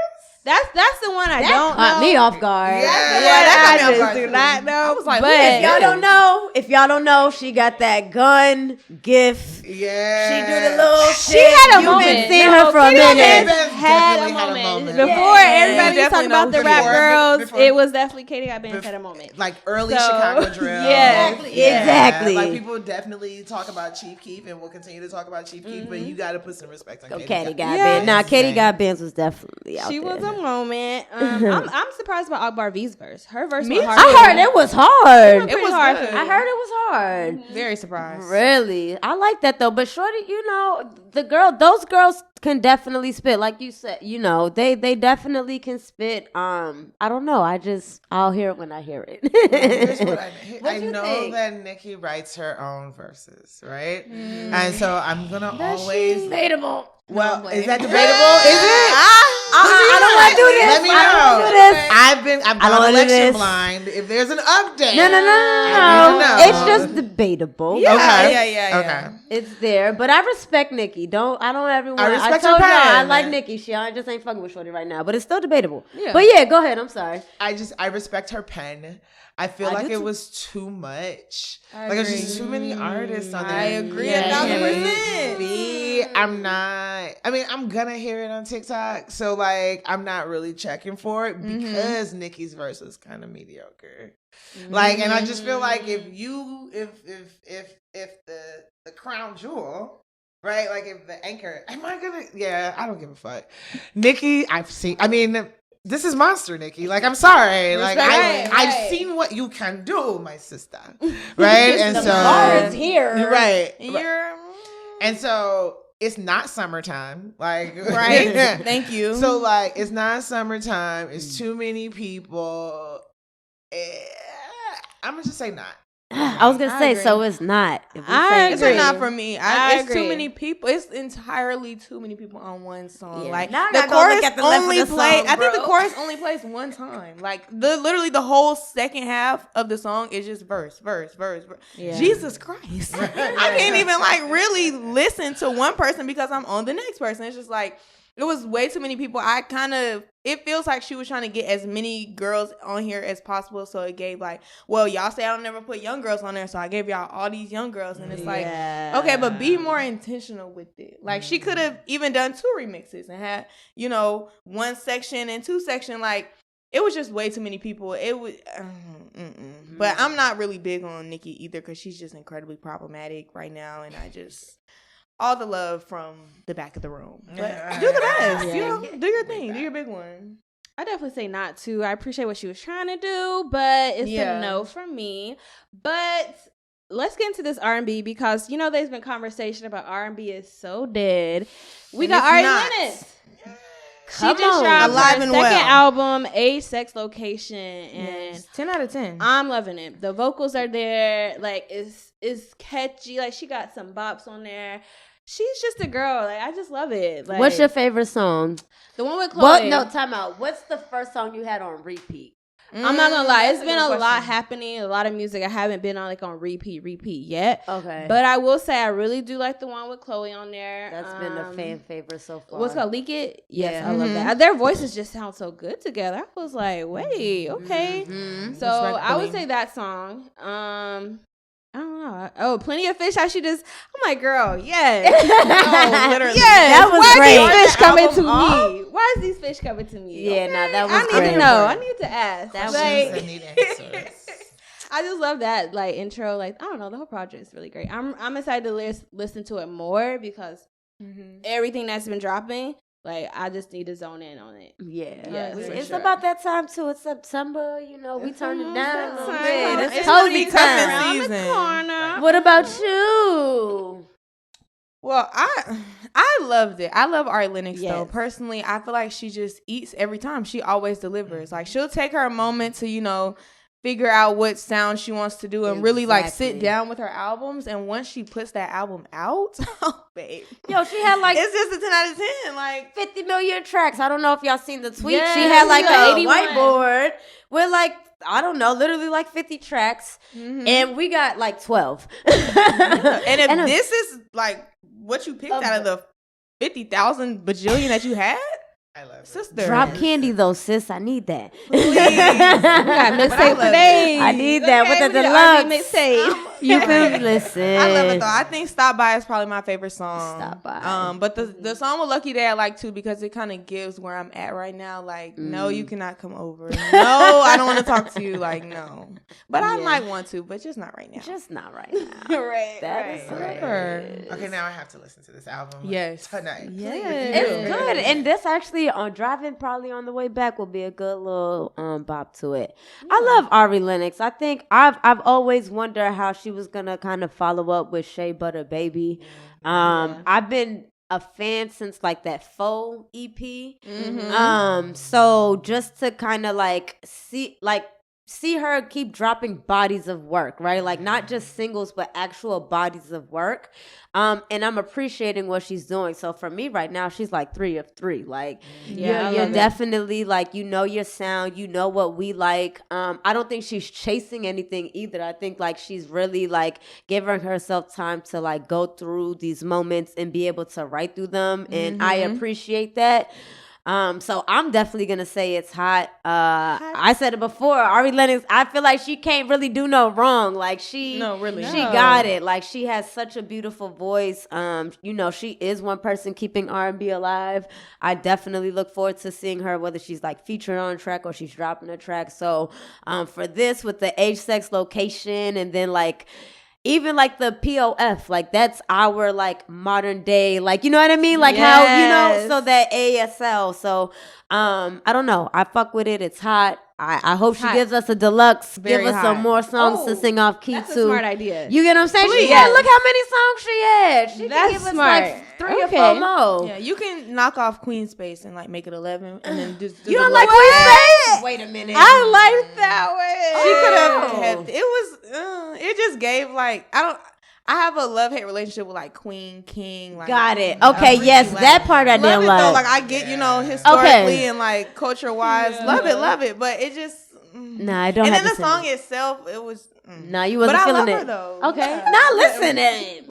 That's the one I don't caught know. me off guard. Yeah. that caught me off I just guard, do not know. I was like, but who is If y'all don't know, she got that gun gift. Yeah. She do the little she shit. had a You've moment. been seeing her for a Katie minute. Bands had a definitely moment. Yeah. Before everybody was definitely talking about the know rap before- girls, before- it was definitely Katie Got Bands had a moment. Like early So, Chicago drill. yeah. Exactly. Like people definitely talk about Chief Keef and will continue to talk about Chief Keef, but you got to put some respect on Katie got Yeah. Bands. Nah, Katie Insane. got Bands was definitely out She there. was a moment. I'm surprised about Akbar V's verse. Her verse Me was hard. too. I heard it was hard. It was hard. good. I heard it was hard. Very surprised. Really, I like that though. But shorty, those girls can definitely spit. Like you said, they definitely can spit. I don't know. I'll hear it when I hear Here's it. what What I you know think? that Nicki writes her own verses, right? And so I'm gonna always. Debatable. Well, is that debatable? Is it? I don't want to do this. Let me I don't know. wanna do this. I've I don't gone wanna do election this. blind. If there's an update, No. I need to know. It's just debatable. Yeah, Okay. yeah. Okay. It's there, but I respect Nicki. I don't ever want. I respect her told y'all I pen. like Nicki. I just ain't fucking with Shorty right now, but it's still debatable. Yeah. But yeah, go ahead. I'm sorry. I respect her pen. I feel I like do it too. was too much. I Like there's agree. just too many artists on there. I agree Yeah, 1,000%. Me, I'm not. I mean, I'm gonna hear it on TikTok, so like, I'm not really checking for it because Nicki's verse was kind of mediocre. Like, and I just feel like if the crown jewel, right? Like, if the anchor, am I gonna? Yeah, I don't give a fuck. Nicki, I've seen. I mean. This is monster, Nicki. Like, I'm sorry. Like, Right. I've seen what you can do, my sister. Right? And The so, bar is here. right. And you're And so it's not summertime. Like, right. Thank you. So like, it's not summertime. It's too many people. I'm gonna just say not. I was gonna I say, agree. so it's not. If we I say It's agree. not for me. I It's agree. too many people. It's entirely too many people on one song. Yeah. Like Now I the gotta go look chorus at the left of only the plays. song, I think the bro. chorus only plays one time. Like literally the whole second half of the song is just verse. Yeah. Jesus Christ! I can't even like really listen to one person because I'm on the next person. It's just like it was way too many people. It feels like she was trying to get as many girls on here as possible. So it gave like, well, y'all say I don't never put young girls on there. So I gave y'all all these young girls. And it's like, okay, but be more intentional with it. Like she could have even done 2 remixes and had, you know, 1 section and 2 section. Like it was just way too many people. It was, but I'm not really big on Nicki either because she's just incredibly problematic right now. And I just... all the love from the back of the room. But do the best. You know, do your thing. Do your big one. I definitely say not to. I appreciate what she was trying to do, but it's a no for me. But let's get into this R&B because, you know, there's been conversation about R&B is so dead. We got Ari Lennox. She just dropped her second album, Age, Sex, Location, and 10 out of 10. I'm loving it. The vocals are there. Like, it's catchy. Like, she got some bops on there. She's just a girl. Like, I just love it. Like, what's your favorite song? The one with Chloe. No, time out. What's the first song you had on repeat? I'm not gonna lie, it's been a lot happening, a lot of music. I haven't been on repeat yet. Okay, but I will say I really do like the one with Chloe on there. That's been a fan favorite so far. What's called Leak It? Yes, I love that. Their voices just sound so good together. I was like, wait, okay. So I would say that song. I don't know. Oh, Plenty of Fish. I'm like, girl, yes. No, literally. Yes. That was great. Why are these fish coming to me? Why is these fish coming to me? Yeah, okay. that was I need great. to know. I need to ask. Questions that need answers. I just love that intro. I don't know. The whole project is really great. I'm excited to listen to it more because everything that's been dropping. I just need to zone in on it. Yeah. It's about that time too. It's September. You know, we turned it down a little bit. It's cozy time. season. What about you? Well, I loved it. I love Ari Lennox though. Personally, I feel like she just eats every time. She always delivers. Like she'll take her a moment to, you know, figure out what sound she wants to do and really sit down with her albums. And once she puts that album out, oh babe, yo, she had it's just a 10 out of 10, 50 million tracks. I don't know if y'all seen the tweet. Yes, she had a 81 whiteboard with I don't know, literally 50 tracks, and we got 12. And if this is what you picked out of the 50,000 bajillion that you had. I love it. Sister. Drop Candy though, sis. I need that. Please. We got mixtape today. I need that with the deluxe mixtape. You feel me? Listen. I love it though. I think Stop By is probably my favorite song. Stop By. But the song with Lucky Day I like too because it kind of gives where I'm at right now. No, you cannot come over. No, I don't want to talk to you. No. But I might want to, but just not right now. Just not right now. Right. Okay, now I have to listen to this album. Yes. Tonight. Yes. It's good. And this actually on driving probably on the way back will be a good little bop to it. I love Ari Lennox. I think I've always wondered how she was gonna kind of follow up with Shea Butter Baby. I've been a fan since that Faux EP. So just to kind of see her keep dropping bodies of work, right? Not just singles, but actual bodies of work. And I'm appreciating what she's doing. So for me right now, she's 3 of 3. You're definitely you know your sound, you know what we like. I don't think she's chasing anything either. I think she's really giving herself time to go through these moments and be able to write through them. And I appreciate that. So I'm definitely gonna say it's hot. I said it before. Ari Lennox, I feel like she can't really do no wrong. She got it. She has such a beautiful voice. You know, she is one person keeping R&B alive. I definitely look forward to seeing her, whether she's featured on a track or she's dropping a track. So, for this with the Age, Sex, Location, and then even the POF, that's our modern day, you know what I mean? How, you know, so that ASL. So, I don't know. I fuck with it. It's hot. I hope she gives us a deluxe. Give us some more songs to sing off key that's too. A smart idea. You get what I'm saying? Please. Look how many songs she had. She that's can give smart. us 3 or 4 more. Yeah, you can knock off Queen Space and make it 11 and then just do you the don't like Queen Space? Wait a minute. I like that one. She could have kept it was it just gave I have a love-hate relationship with Queen, King. Got it. Okay, yes, that part I didn't love it like. though. I get, historically and culture-wise, love it. But it just, Nah, I don't. And have then to the sing song it. itself, it was. Nah, you wasn't but I feeling love it. her, though. Okay, Yeah. now listen.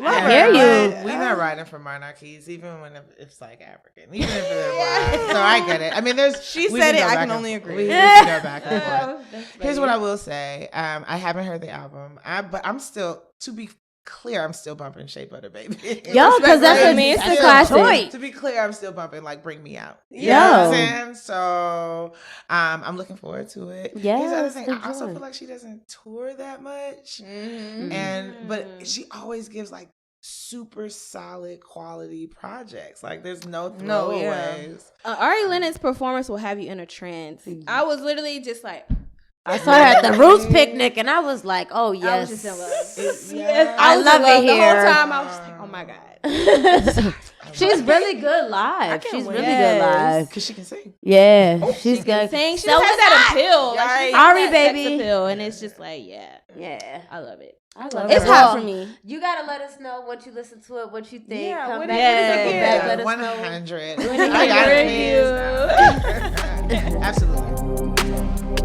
I hear you. We're not riding for monarchies, even when it's like African, even if it's black. So I get it. I mean, She we said can it. go I back can and only forth. agree. We can go back and forth. That's Here's funny. what I will say. I haven't heard the album, but I'm still, to be clear, I'm still bumping Shea Butter Baby. Yo, because that's I a mean, it's that's a a classic. joint. To be clear, I'm still bumping like Bring Me Out. You Yo. know what I'm saying? So I'm looking forward to it. Yes, Here's the other thing. good I also joint. feel like she doesn't tour that much. Mm-hmm. But she always gives like super solid quality projects. Like there's no No, throwaways. Ari Lennox's performance will have you in a trance. I was literally just like, I saw her at the Roots picnic, and I was like, "Oh yes, I was just in love. Yeah. I was love in it love. The here. whole time I was just like, oh my God. She's really good live. She's really good live. Because she can sing. Yeah, she's good. Saying she So has was that I. appeal. Like, Right. she's got Ari, that sex baby. appeal, and it's just like, yeah, Yeah, I love it. I love It's her. hot Well, for me. You gotta let us know once you listen to it, what you think. Yeah, Come what back, is it circle again? back, let us 100. know. I got Review. it. Absolutely.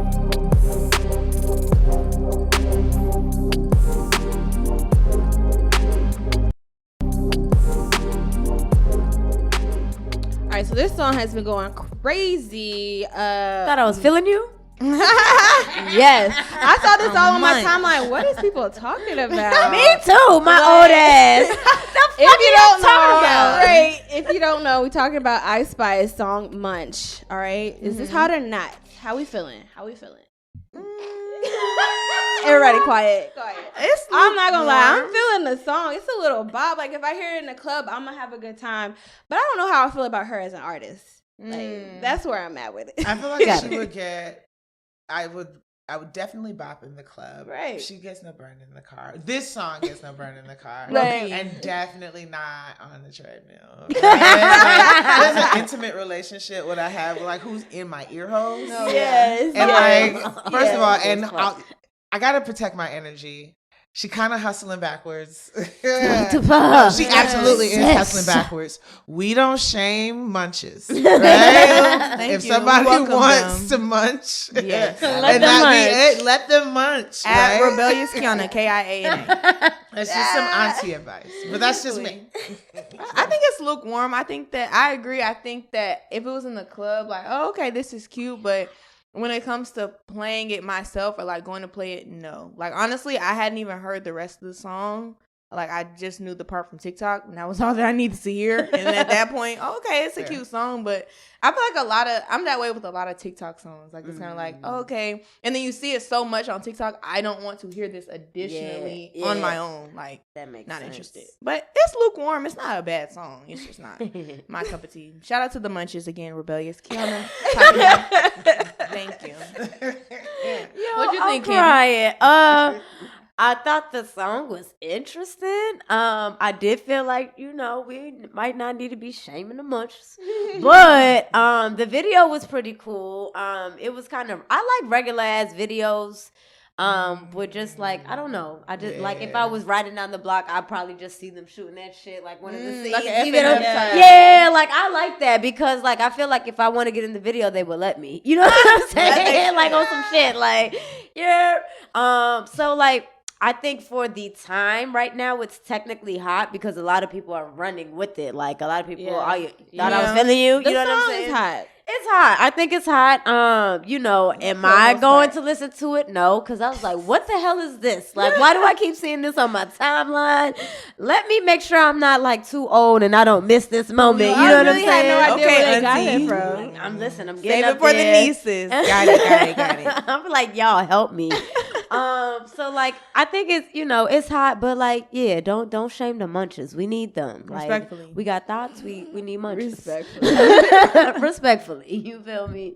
All right, so this song has been going crazy. Thought I was feeling you. Yes, I saw this all on my Munch. timeline. What is people talking about? Me too, my old ass. The fuck If you you don't talking know, about? right? If you don't know, we're talking about Ice Spice song Munch. All right, is this hot or not? How we feeling? How we feeling? Everybody quiet. I'm not gonna lie, I'm feeling the song. It's a little bop. Like if I hear it in the club, I'm gonna have a good time. But I don't know how I feel about her as an artist. Like that's where I'm at with it. I feel like she would get. I would definitely bop in the club. Right. She gets no burn in the car. This song gets no burn in the car. Right. And definitely not on the treadmill. Right? Like, there's an intimate relationship what I have with like who's in my ear holes. Yes. And like, first of all, Yes, and yes, I gotta protect my energy. She kind of hustling backwards. She She absolutely is hustling backwards. We don't shame munches, right? Thank If you. somebody Welcome wants them. to munch, Yes. Let and them that munch. be it, let them munch. At Right? Rebellious Kiana, KIANA. That's just some auntie advice, but that's just me. I think it's lukewarm. I think that I agree. I think that if it was in the club, like, oh, okay, this is cute, but when it comes to playing it myself or like going to play it, no. Like honestly, I hadn't even heard the rest of the song. Like I just knew the part from TikTok, and that was all that I needed to hear. And at that point, okay, it's a cute song, but I feel like I'm that way with a lot of TikTok songs. Like it's kind of like, oh, okay, and then you see it so much on TikTok. I don't want to hear this additionally Yeah, on yeah. my own. Like That makes not sense. interested. But it's lukewarm. It's not a bad song. It's just not my cup of tea. Shout out to the Munches again, Rebellious Kiana. Thank you. What you think, Candy? Crying. I thought the song was interesting. I did feel like, we might not need to be shaming the munches. But the video was pretty cool. It was kind of, I like regular ass videos. With just like, I don't know. I just like if I was riding down the block, I'd probably just see them shooting that shit like one of the scenes. like an you know? FNF type. Yeah, like I like that because like I feel like if I want to get in the video, they would let me. You know what I'm saying? Like on some shit. Like, yeah. So like I think for the time right now, it's technically hot because a lot of people are running with it. Like a lot of people, Yeah. thought I was feeling you. The You know what I'm song saying? is hot. It's hot. I think it's hot. Am I going to listen to it? No, because I was like, what the hell is this? Like, why do I keep seeing this on my timeline? Let me make sure I'm not like too old and I don't miss this moment. You know what I'm really saying? had no idea Okay, where they got auntie. it from. I'm listening. I'm Save getting it up for the there. nieces. Got it. I'm like, y'all help me. So like, I think it's it's hot, but like, yeah, don't shame the munches. We need them. Like, Respectfully. we got thoughts. We need munches. Respectfully. Respectfully, you feel me?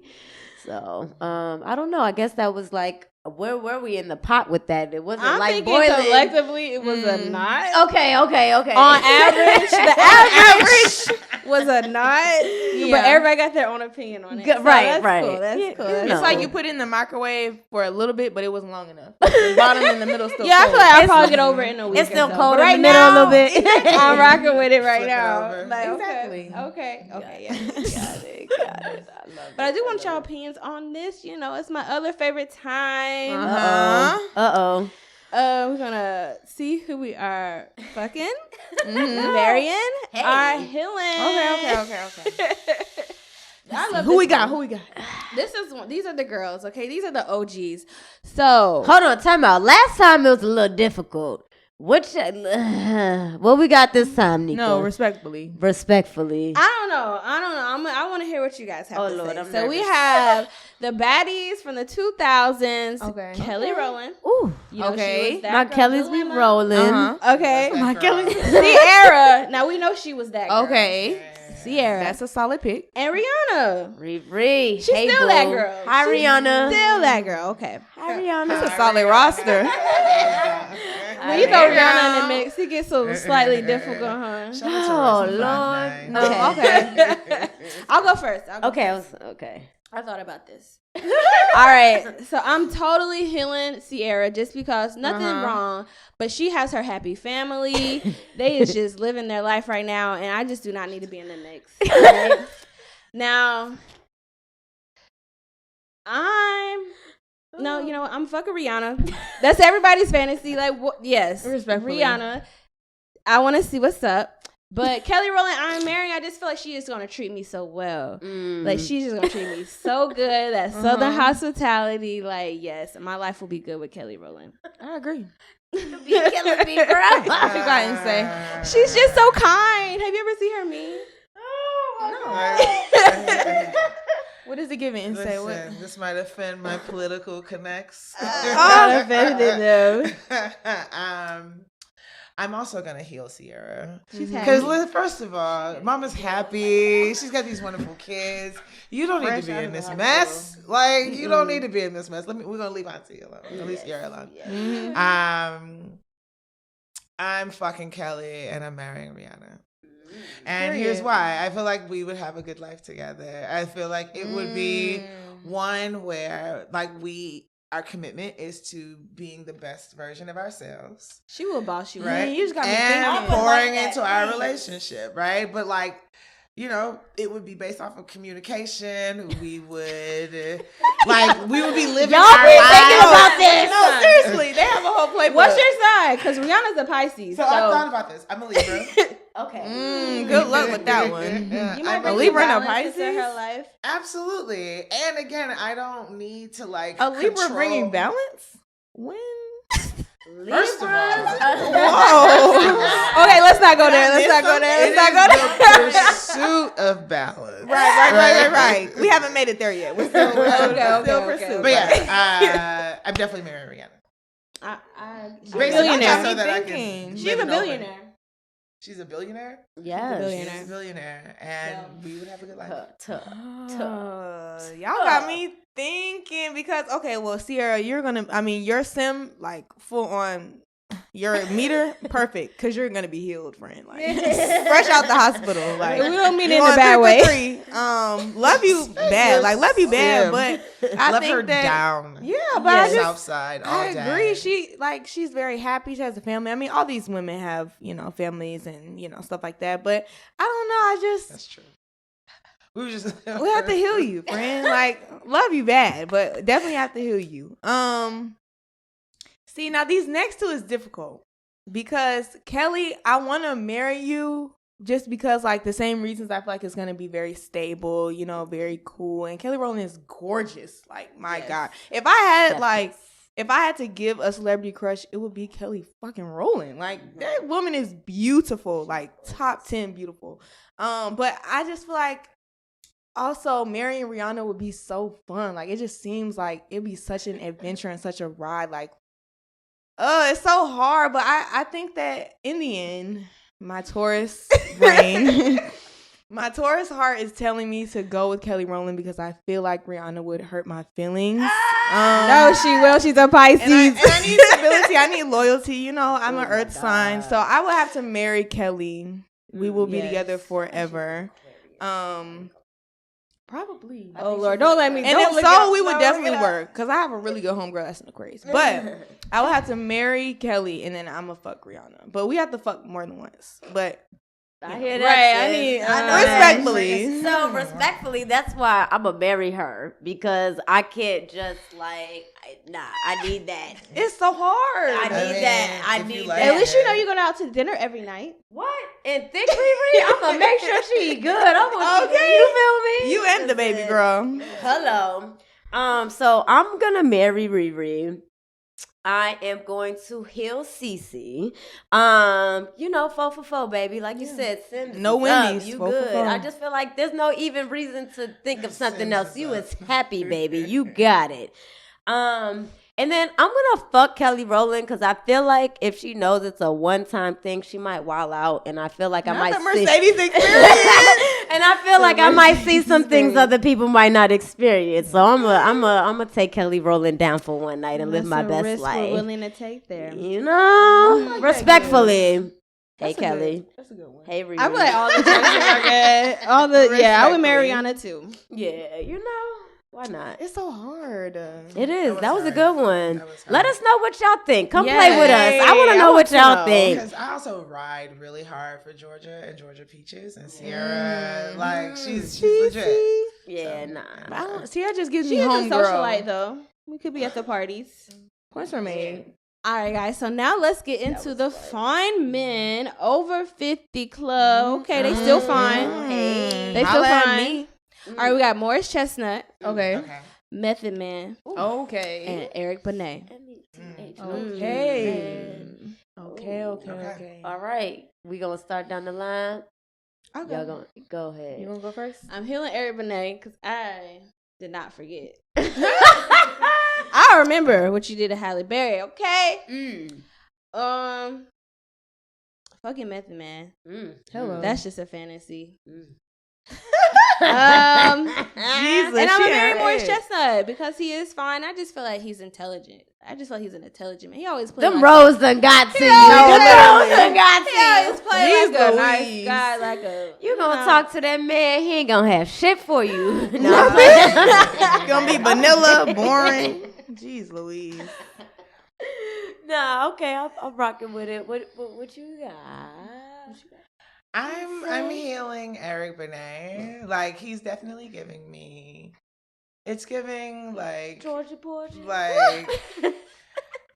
So, I don't know. I guess that was like, where were we in the pot with that? It wasn't I'm like thinking boiling. collectively it was a not. Okay. On average, the average was a knot, but everybody got their own opinion on it. So right. Cool. That's cool. It's like you put it in the microwave for a little bit, but it wasn't long enough. The bottom and the middle still. Yeah, cold. I feel like I'll probably get over it in a week. It's still so. cold right in the middle a little bit. I'm rocking with it right Flip it now. over. Like, Exactly. Okay. Yeah. Got it. I love But I do want y'all opinions on this. You know, it's my other favorite time. Uh-oh. We're gonna see who we are fucking, marrying, are healing. Okay. I love Who we this got? one. These are the girls. Okay, these are the OGs. So Hold on, time out. Last time it was a little difficult. What we got this time, Nika? No, respectfully. Respectfully. I don't know. I want to hear what you guys have to Lord, say. I'm So we nervous. have the baddies from the 2000s. Okay. Kelly Rowland. Ooh. You know, Okay. she was that My girl, Kelly's be Dilemma. rolling. Okay. My Kelly. Ciara. Now we know she was that girl. Okay. Ciara. That's a solid pick. And Rihanna. Riri. She's Hey, still boo. that girl. Hi, She's Rihanna. Still that girgirl. Okay. Hi, Rihanna. That's a solid roster. When you throw Rihanna in the mix, it gets so slightly difficult, huh? Oh, Lord. No, Okay. I'll go first. Okay. I thought about this. All right. So I'm totally healing Ciara just because nothing wrong, but she has her happy family. They is just living their life right now, and I just do not need to be in the mix. Right? Now, you know what? I'm fucking Rihanna. That's everybody's fantasy. Like, yes. Respectfully. Rihanna. I want to see what's up. But Kelly Rowland, I'm marrying. I just feel like she is going to treat me so well. Like, she's just going to treat me so good. That Southern hospitality. Like, yes, my life will be good with Kelly Rowland. I agree. Killing me, bro. What you got and say? She's just so kind. Have you ever seen her mean? What is it giving and say? What? Listen, this might offend my political connects. I'm also gonna heal Ciara. She's Because happy. first of all, Mama's happy. She's got these wonderful kids. You don't need to be in this mess. Like you don't need to be in this mess. We're gonna leave Auntie alone. We're gonna leave Ciara alone. I'm fucking Kelly and I'm marrying Rihanna. And here's why. I feel like we would have a good life together. I feel like it would be one where like our commitment is to being the best version of ourselves. She will boss you, Right? You just got me and thinking. pouring into our relationship, right? But like, you know, it would be based off of communication. We would we would be living Y'all our been lives. thinking about this. No, seriously, they have a whole playbook. What's your sign? Because Rihanna's a Pisces. So I thought about this. I'm a Libra. Okay. Good luck with that one. You might I'm bring a Libra Libra and a into Pisces? her life. Absolutely. And again, I don't need to like A Libra control. bringing balance? When? First of all, Whoa. Okay, let's not go there. Let's not go there. Let's not go there. The pursuit of balance. Right. We haven't made it there yet. We're still Okay. pursuing. But yeah, I'm definitely marrying Rihanna. She's Basically, billionaire. so that I can Thinking. She's live a it over. billionaire. She's a billionaire? Yes. Billionaire. She's a billionaire. And we would have a good life. Y'all got me thinking because Ciara, your sim like full on your meter perfect because you're gonna be healed, friend. Like fresh out the hospital. Like We don't mean it you in a on bad 3 way. for 3. Love you bad, love you bad, but I Love think her that down. yeah, but I just South side all I day. agree. She's very happy. She has a family. I mean, all these women have, families and, stuff like that. But I don't know. That's true. We have to heal you, friend. Like, love you bad, but definitely have to heal you. See, now these next two is difficult because Kelly, I want to marry you just because, like, the same reasons I feel like it's going to be very stable, very cool. And Kelly Rowland is gorgeous. Like, my God. If I had to give a celebrity crush, it would be Kelly fucking Rowland. Like, that woman is beautiful, like top 10 beautiful. But I just feel like also marrying Rihanna would be so fun. Like, it just seems like it'd be such an adventure and such a ride. Like, it's so hard. But I think that in the end, my Taurus brain, my Taurus heart is telling me to go with Kelly Rowland because I feel like Rihanna would hurt my feelings. No, she will. She's a Pisces. And I need stability. I need loyalty. I'm an earth sign. So I would have to marry Kelly We will be together forever. Probably. Oh Lord, don't let me. And if so, we would definitely work because I have a really good homegirl that's in the craze. But I would have to marry Kelly and then I'm gonna fuck Rihanna. But we have to fuck more than once. But I hear that. Right, I know respectfully. So respectfully, that's why I'm gonna marry her because I can't just I need that. it's so hard. I need that. I need that. At least you know you're going out to dinner every night. What? And thick Riri, I'm gonna make sure she eat good. I'm gonna you feel me? You and the baby girl. Hello. So I'm gonna marry Riri. I am going to heal Cece. 4 for 4, baby. Like you said, Sims. No Wendy's. You 4 for good. 4. I just feel like there's no even reason to think of something else. You is happy, baby. You got it. And then I'm gonna fuck Kelly Rowland because I feel like if she knows it's a one-time thing, she might wild out, and I feel like I might the Mercedes experience. and I feel like I might see some things other people might not experience. So I'm gonna take Kelly Rowland down for one night and live my best life. We're willing to take there. You know, respectfully. Hey Kelly. That's a good one. Hey Riri. I feel like all the choices are good. I would marry Rihanna too. Yeah, why not? It's so hard. It is. That was a hard. good one. That was hard. Let us know what y'all think. Come Yeah. play with us. I want to know what y'all think. Because I also ride really hard for Georgia and Georgia Peaches and Ciara. Like she's legit. Yeah, nah. I don't, Ciara just gives She me is a homegirl. socialite though. We could be at the parties. Points are made. All right, guys. So now let's get into the fine men over 50 club. Okay, they still fine. Hey. They still Holla at fine. me. All right, we got Morris Chestnut, Okay. Method Man, Okay. and Eric Benet. Okay. All right. We going to start down the line. I'll Y'all going to go ahead. You want to go first? I'm healing Eric Benet because I did not forget. I remember what you did to Halle Berry. Okay. Fucking Method Man. Hello. That's just a fantasy. Jesus, and I'm gonna marry Sharon. Morris Chestnut because he is fine. I just feel like he's intelligent. I just feel like he's an intelligent man. He always plays. Them rose done got to you. always Them rose done got to He always you. plays like a Jeez nice Louise. guy, like a. You going to talk to that man, he ain't going to have shit for you. No. It's gonna be vanilla, boring. Jeez, Louise. No, okay, I'm rocking with it. What you got? I'm healing Eric Benet. Like he's definitely giving me. It's giving like Georgia Project. like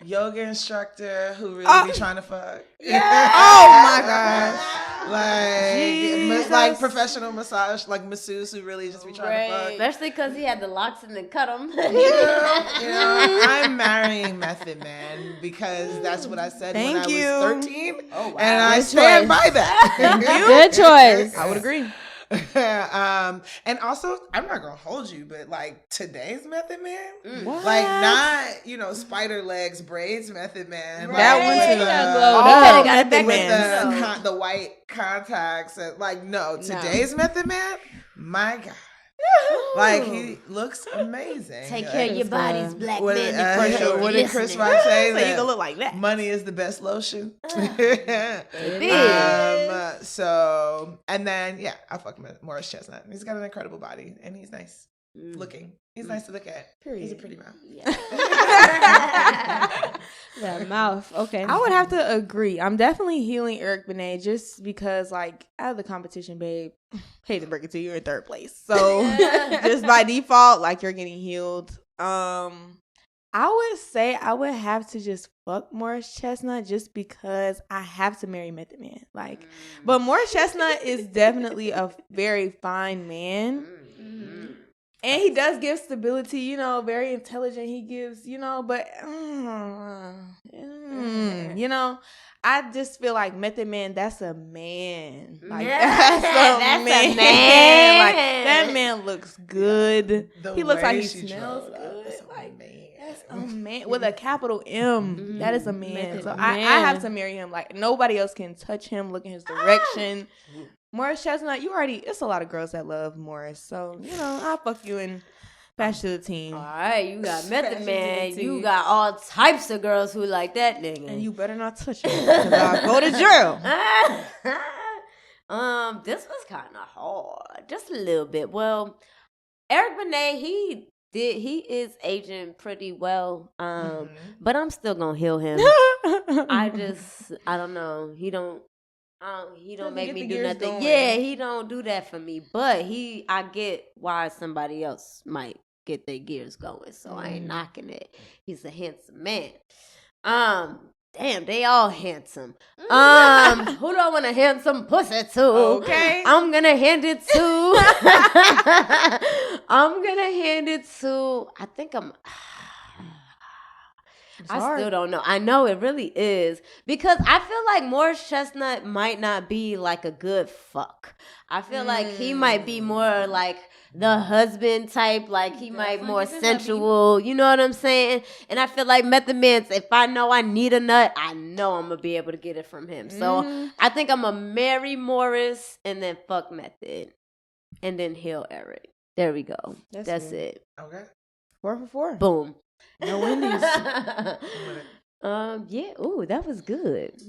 yoga instructor who really be trying to fuck. Yeah. Oh my gosh. Like like professional massage, like masseuse who really just be trying to fuck. Especially because he had the locks and then cut them. I'm marrying Method Man because that's what I said when I Thank you. was 13. Oh, wow. And I Good stand choice. by that. Good choice. I would agree. And also, I'm not gonna hold you, but like today's Method Man, What? like not spider legs braids Method Man. That like, one with too. the- Oh, better got Method it back Man. with the white contacts and like today's Method Man, my God. Like he looks amazing. Take care of your bodies, black What, men. if you're what did Chris listening. Rock say? So you gonna look like that. Money is the best lotion. Big. So and then I fuck Morris Chestnut. He's got an incredible body and he's nice looking. He's nice to look at. Period. He's a pretty mouth. That mouth. Okay. I would have to agree. I'm definitely healing Eric Benet just because, like, out of the competition, babe, hate to break it to you, you're in third place. So just by default, like, you're getting healed. I would say I would have to just fuck Morris Chestnut just because I have to marry Method Man. Like, but Morris Chestnut is definitely a very fine man. And he does give stability, very intelligent. He gives, but, I just feel like Method Man, that's a man. Like, that's a man. Like, that man looks good. He looks like he smells good. Like, that's a man with a capital M. That is a man. Method So Man. I have to marry him. Like, nobody else can touch him, look in his direction. Morris Chestnut, it's a lot of girls that love Morris. So, I'll fuck you and pass you to the team. All right, you got Method Special Man. duty. You got all types of girls who like that nigga. And you better not touch him because I'll go to jail. This was kind of hard, just a little bit. Well, Eric Benet, he is aging pretty well. But I'm still gonna heal him. I don't know. He don't make me do nothing. Going. Yeah, he don't do that for me. But I get why somebody else might get their gears going. So I ain't knocking it. He's a handsome man. Damn, they all handsome. Who do I want to hand some pussy to? Okay. I'm gonna hand it to. I think I still don't know. I know it really is because I feel like Morris Chestnut might not be like a good fuck. I feel like he might be more like the husband type, like he might more sensual. You know what I'm saying? And I feel like Method Man, if I know I need a nut, I know I'm gonna be able to get it from him. So I think I'm gonna marry Morris and then fuck Method, and then heal Eric. There we go. That's it. Okay. 4 for 4. Boom. No Wendy's. Yeah. Ooh, that was good.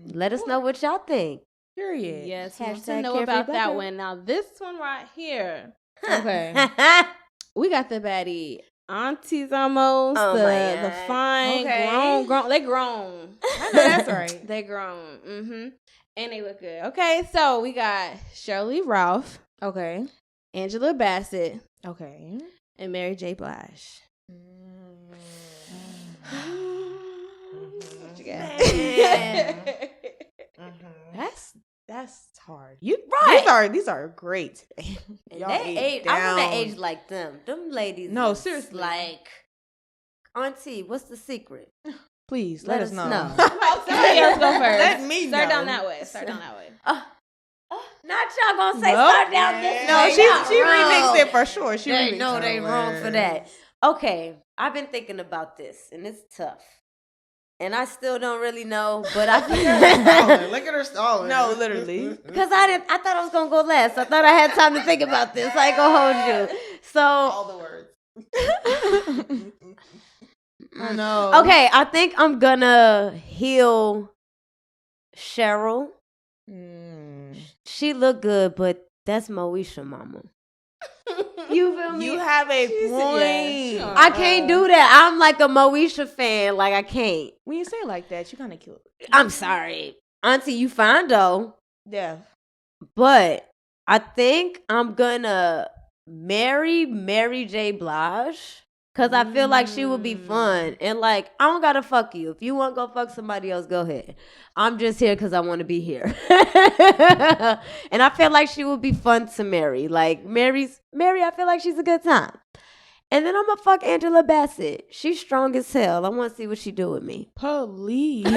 Let us know what y'all think. Period. Yes, we want to Hashtag know Carefree about Black that Girl. one. Now, this one right here. Okay. We got the baddie aunties almost. Oh, my the God. fine, Okay. grown. They grown. I know that's right. They grown. And they look good. Okay, so we got Shirley Ralph, Okay. Angela Bassett, Okay. and Mary J. Blige. What you got? That's hard. You Right. These are great. Y'all I down. want to age like them. Them ladies. No, is seriously. Like, Auntie, what's the secret? Please let us know. Somebody else go first. Let me Start know. down that way. Not y'all gonna say Nope. start down this No, way. she Y'all remixed wrong. it for sure. She They remixed know it. they wrong for that. Okay, I've been thinking about this, and it's tough. And I still don't really know, but I think Look at her stalling. No, literally. because I thought I was gonna go last. I thought I had time to think about this. I ain't gonna hold you. So All the words. I know. okay, I think I'm gonna heal Sheryl. She look good, but that's Moesha mama. You feel me? You have a point. Yeah. I can't do that. I'm like a Moesha fan. Like, I can't. When you say it like that, you kind of killed it. I'm sorry. Auntie, you fine though. Yeah. But I think I'm gonna marry Mary J. Blige. Cause I feel like she would be fun. And like, I don't gotta fuck you. If you want to go fuck somebody else, go ahead. I'm just here because I want to be here. And I feel like she would be fun to marry. Like, Mary, I feel like she's a good time. And then I'm gonna fuck Angela Bassett. She's strong as hell. I want to see what she do with me. Police.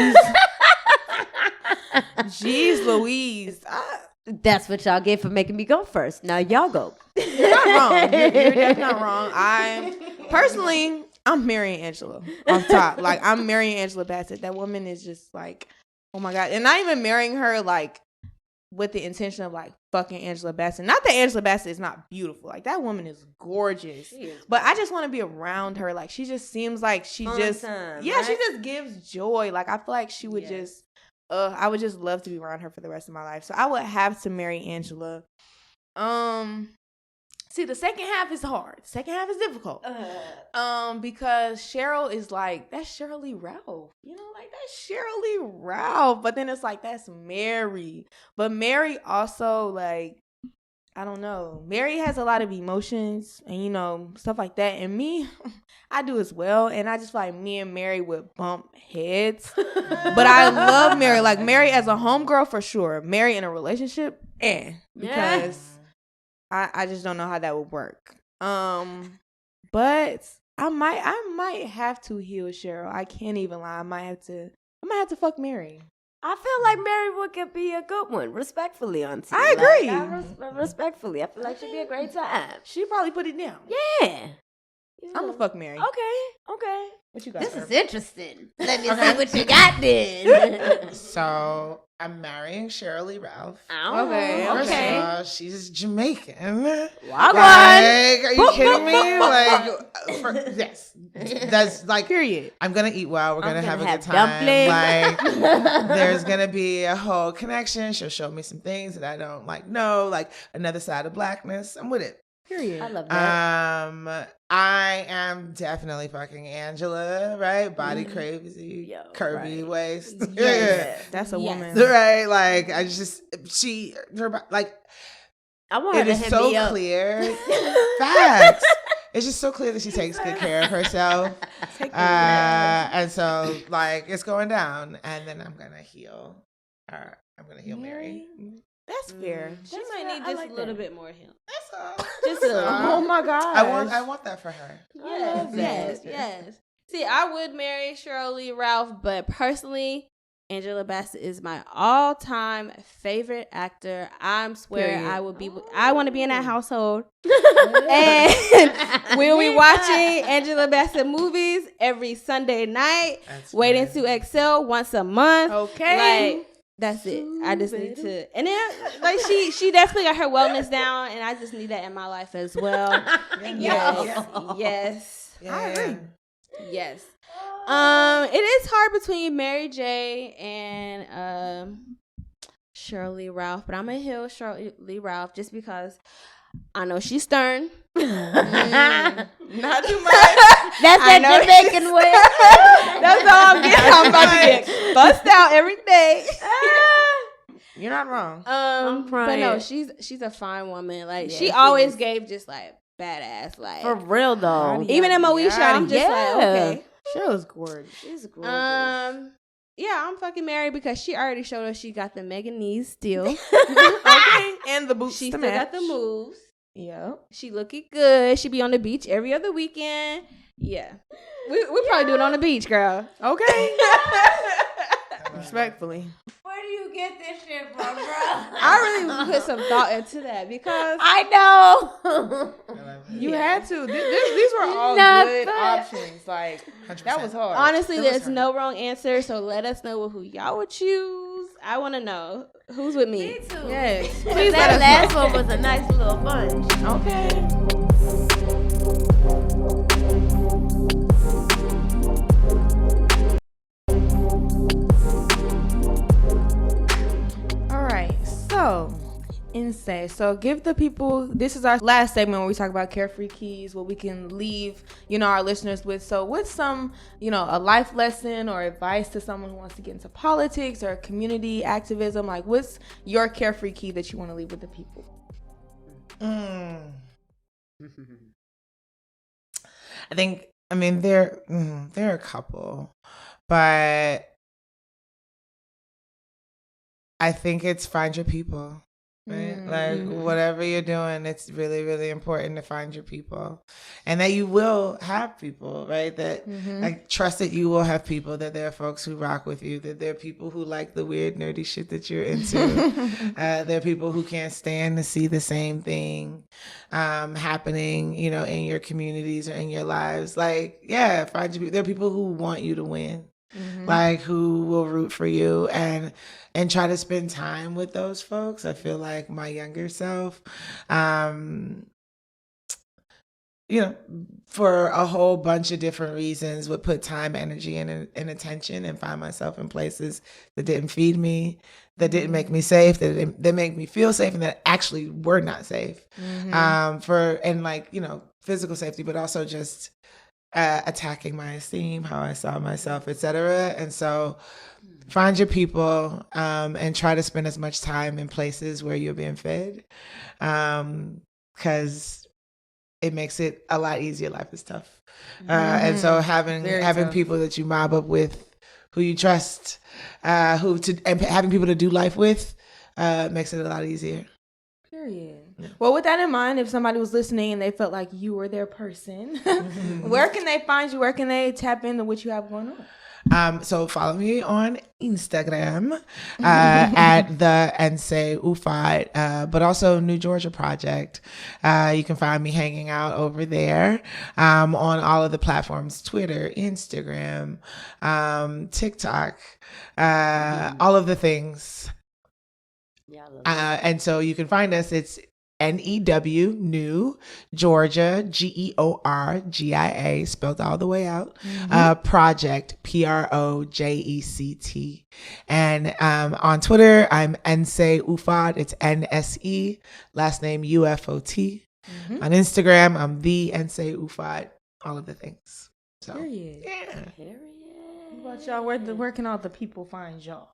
Jeez Louise. That's what y'all get for making me go first. Now y'all go. You're not wrong. You're definitely not wrong. Personally, I'm marrying Angela off top. Like, I'm marrying Angela Bassett. That woman is just like, oh my God. And not even marrying her like with the intention of like fucking Angela Bassett. Not that Angela Bassett is not beautiful. Like, that woman is gorgeous. But I just want to be around her. Like, she just seems like she Fun just, time, yeah, right? she just gives joy. Like, I feel like she would just, I would just love to be around her for the rest of my life. So I would have to marry Angela. See, the second half is hard. Second half is difficult. Because Sheryl is like, that's Shirley Ralph. You know, like, that's Shirley Ralph. But then it's like, that's Mary. But Mary also, like, I don't know. Mary has a lot of emotions and, you know, stuff like that. And me, I do as well. And I just feel like me and Mary would bump heads. But I love Mary. Like, Mary as a homegirl for sure. Mary in a relationship, because I just don't know how that would work. But I might have to heal Sheryl. I can't even lie. I might have to fuck Mary. I feel like Mary could be a good one. Respectfully, Auntie. I agree. Respectfully. I feel like she'd be a great time. She probably put it down. Yeah. I'm gonna fuck Mary. Okay. What you got? This is interesting. Let me see what you got then. So I'm marrying Sheryl Ralph. Okay. First of all, she's Jamaican. Wow. Like, are you kidding me? Yes. That's like, period. I'm going to eat well. We're going to have a good time. Dumplings. Like, there's going to be a whole connection. She'll show me some things that I don't know, like another side of blackness. I'm with it. Period. I love that. I am definitely fucking Angela, right? Body crazy, curvy waist. Yeah, that's a woman, right? Like I want her it to is hit so me up. clear. Facts. It's just so clear that she takes good care of herself, and so like it's going down, and then I'm gonna heal. I'm gonna heal Mary. That's fair. She might need just a little bit more help. That's all. Just a little. Oh my god. I want that for her. Yes. See, I would marry Sheryl Ralph, but personally, Angela Bassett is my all-time favorite actor. I swear I would be. I want to be in that household, and we'll be watching Angela Bassett movies every Sunday night. Waiting to excel once a month. Okay. Like, that's it. I just need to, and then like she definitely got her wellness down, and I just need that in my life as well. Yes. Yeah. I agree. Yes. It is hard between Mary J and Sheryl Ralph, but I'm gonna heal Sheryl Ralph just because I know she's stern. Not too much. That's that Jamaican way. That's all I'm getting. I'm about to get bust out every day. You're not wrong. But no, she's a fine woman. Like she always gave just like badass, like For real though. even in Moesha, I'm just like, okay. Cheryl's gorgeous. She's gorgeous. Yeah, I'm fucking married because she already showed us she got the mega knees still. Okay, and the boots. She to still match. got the moves. Yep. She looking good. She be on the beach every other weekend. Yeah, we probably do it on the beach, girl. Okay. Respectfully. Where do you get this shit from, bro? I really put some thought into that because I know. You had to. These were all Not good bad. options. Like 100%. that was hard. honestly, It was there's hard. no wrong answer. So let us know who y'all would choose. I want to know who's with me. Me too. Yes. Please that last one was a nice little bunch. Okay. All right. So, Nsé. So, give the people. This is our last segment where we talk about CareFree Keys, what we can leave, our listeners with. So, what's some, a life lesson or advice to someone who wants to get into politics or community activism? Like, what's your CareFree Key that you want to leave with the people? I think, there are a couple, but I think it's find your people, right? Like whatever you're doing, it's really, really important to find your people, and that you will have people, right? That I trust that you will have people, that there are folks who rock with you, that there are people who like the weird, nerdy shit that you're into. There are people who can't stand to see the same thing happening, in your communities or in your lives. Like, yeah, find your people. There are people who want you to win. Like who will root for you and try to spend time with those folks. I feel like my younger self, for a whole bunch of different reasons would put time, energy, and attention and find myself in places that didn't feed me, that didn't make me safe, that make me feel safe, and that actually were not safe. Physical safety, but also just attacking my esteem, how I saw myself, etc. And so find your people and try to spend as much time in places where you're being fed, because it makes it a lot easier. Life is tough. And so having tough. people that you mob up with, who you trust, and having people to do life with makes it a lot easier. Period. Yeah. Well, with that in mind, if somebody was listening and they felt like you were their person, where can they find you? Where can they tap into what you have going on? So follow me on Instagram at the Nsé Ufot, but also New Georgia Project. You can find me hanging out over there on all of the platforms: Twitter, Instagram, TikTok, all of the things. And so you can find us. It's NEW, New Georgia, GEORGIA, spelled all the way out. Project, PROJECT. And on Twitter, I'm Nsé Ufot. It's NSE, last name UFOT. On Instagram, I'm the Nsé Ufot. All of the things. So, Period. Yeah. What about y'all? Where can all the people find y'all?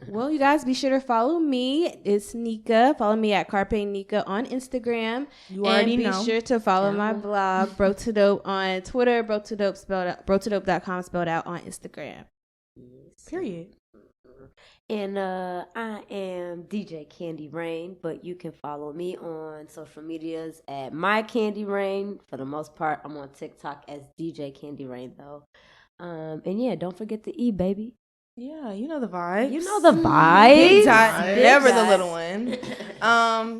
Well, you guys be sure to follow me. It's Nika. Follow me at Carpe Nika on Instagram. You already know. And be sure to follow my blog, Bro to Dope, on Twitter, Bro to Dope spelled out, brotodope.com spelled out on Instagram. Period. And I am DJ Candy Raine, but you can follow me on social medias at my Candy Raine. For the most part, I'm on TikTok as DJ Candy Raine, though. And yeah, don't forget the E, baby. Yeah, you know the vibes. You know the vibes. Big time. Never the little one.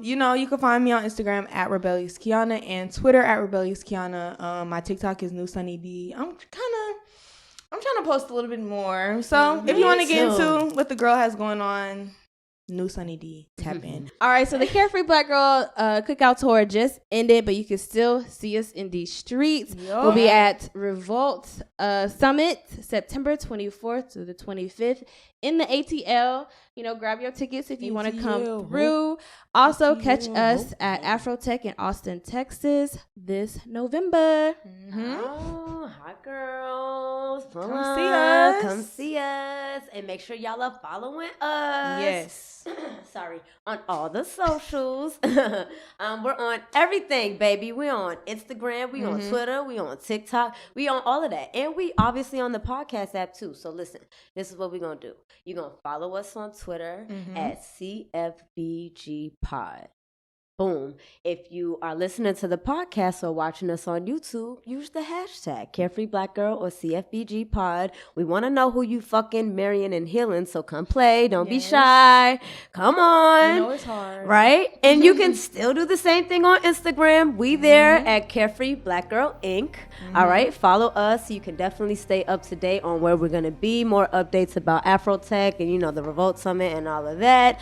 You know, you can find me on Instagram at Rebellious Kiana and Twitter at Rebellious Kiana. My TikTok is New Sunny D. I'm trying to post a little bit more. So if you want to get into what the girl has going on, New Sunny D, tap in. All right, so the CareFree Black Girl Cookout Tour just ended, but you can still see us in these streets. Yo. We'll be at Revolt Summit, September 24th to the 25th in the ATL. You know, grab your tickets if you want to come through. Also, catch us at Afrotech in Austin, Texas this November. Oh, hot girls. Come see us. Come see us. And make sure y'all are following us. Yes. Sorry. On all the socials. We're on everything, baby. We're on Instagram. We on Twitter. We on TikTok. We on all of that. And we obviously on the podcast app too. So listen, this is what we're going to do. You're going to follow us on Twitter at CFBG Pod. Boom. If you are listening to the podcast or watching us on YouTube, use the hashtag Carefree Black Girl or CFBG Pod. We want to know who you fucking marrying and healing, so come play. Don't be shy. Come on. I know it's hard. Right? And you can still do the same thing on Instagram. We there at Carefree Black Girl Inc. All right? Follow us. You can definitely stay up to date on where we're going to be. More updates about Afrotech and, you know, the Revolt Summit and all of that.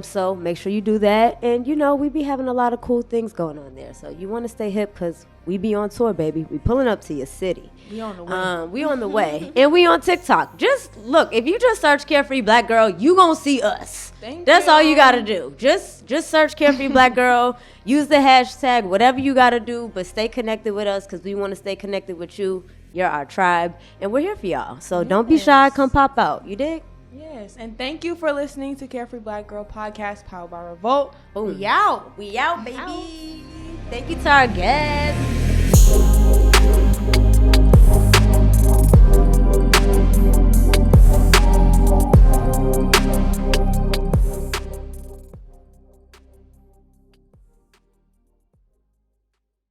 So make sure you do that. And, you know, we be having a lot of cool things going on there. So you want to stay hip because we be on tour, baby. We pulling up to your city. We on the way. We on the way. And we on TikTok. Just look, if you just search Carefree Black Girl, you gonna see us. That's all you gotta do. Just search Carefree Black Girl. Use the hashtag, whatever you gotta do, but stay connected with us because we want to stay connected with you. You're our tribe, and we're here for y'all. So don't be shy. Come pop out. You dig? Yes, and thank you for listening to Carefree Black Girl Podcast, powered by Revolt. Boom. We out. We out, baby. Thank you to our guests.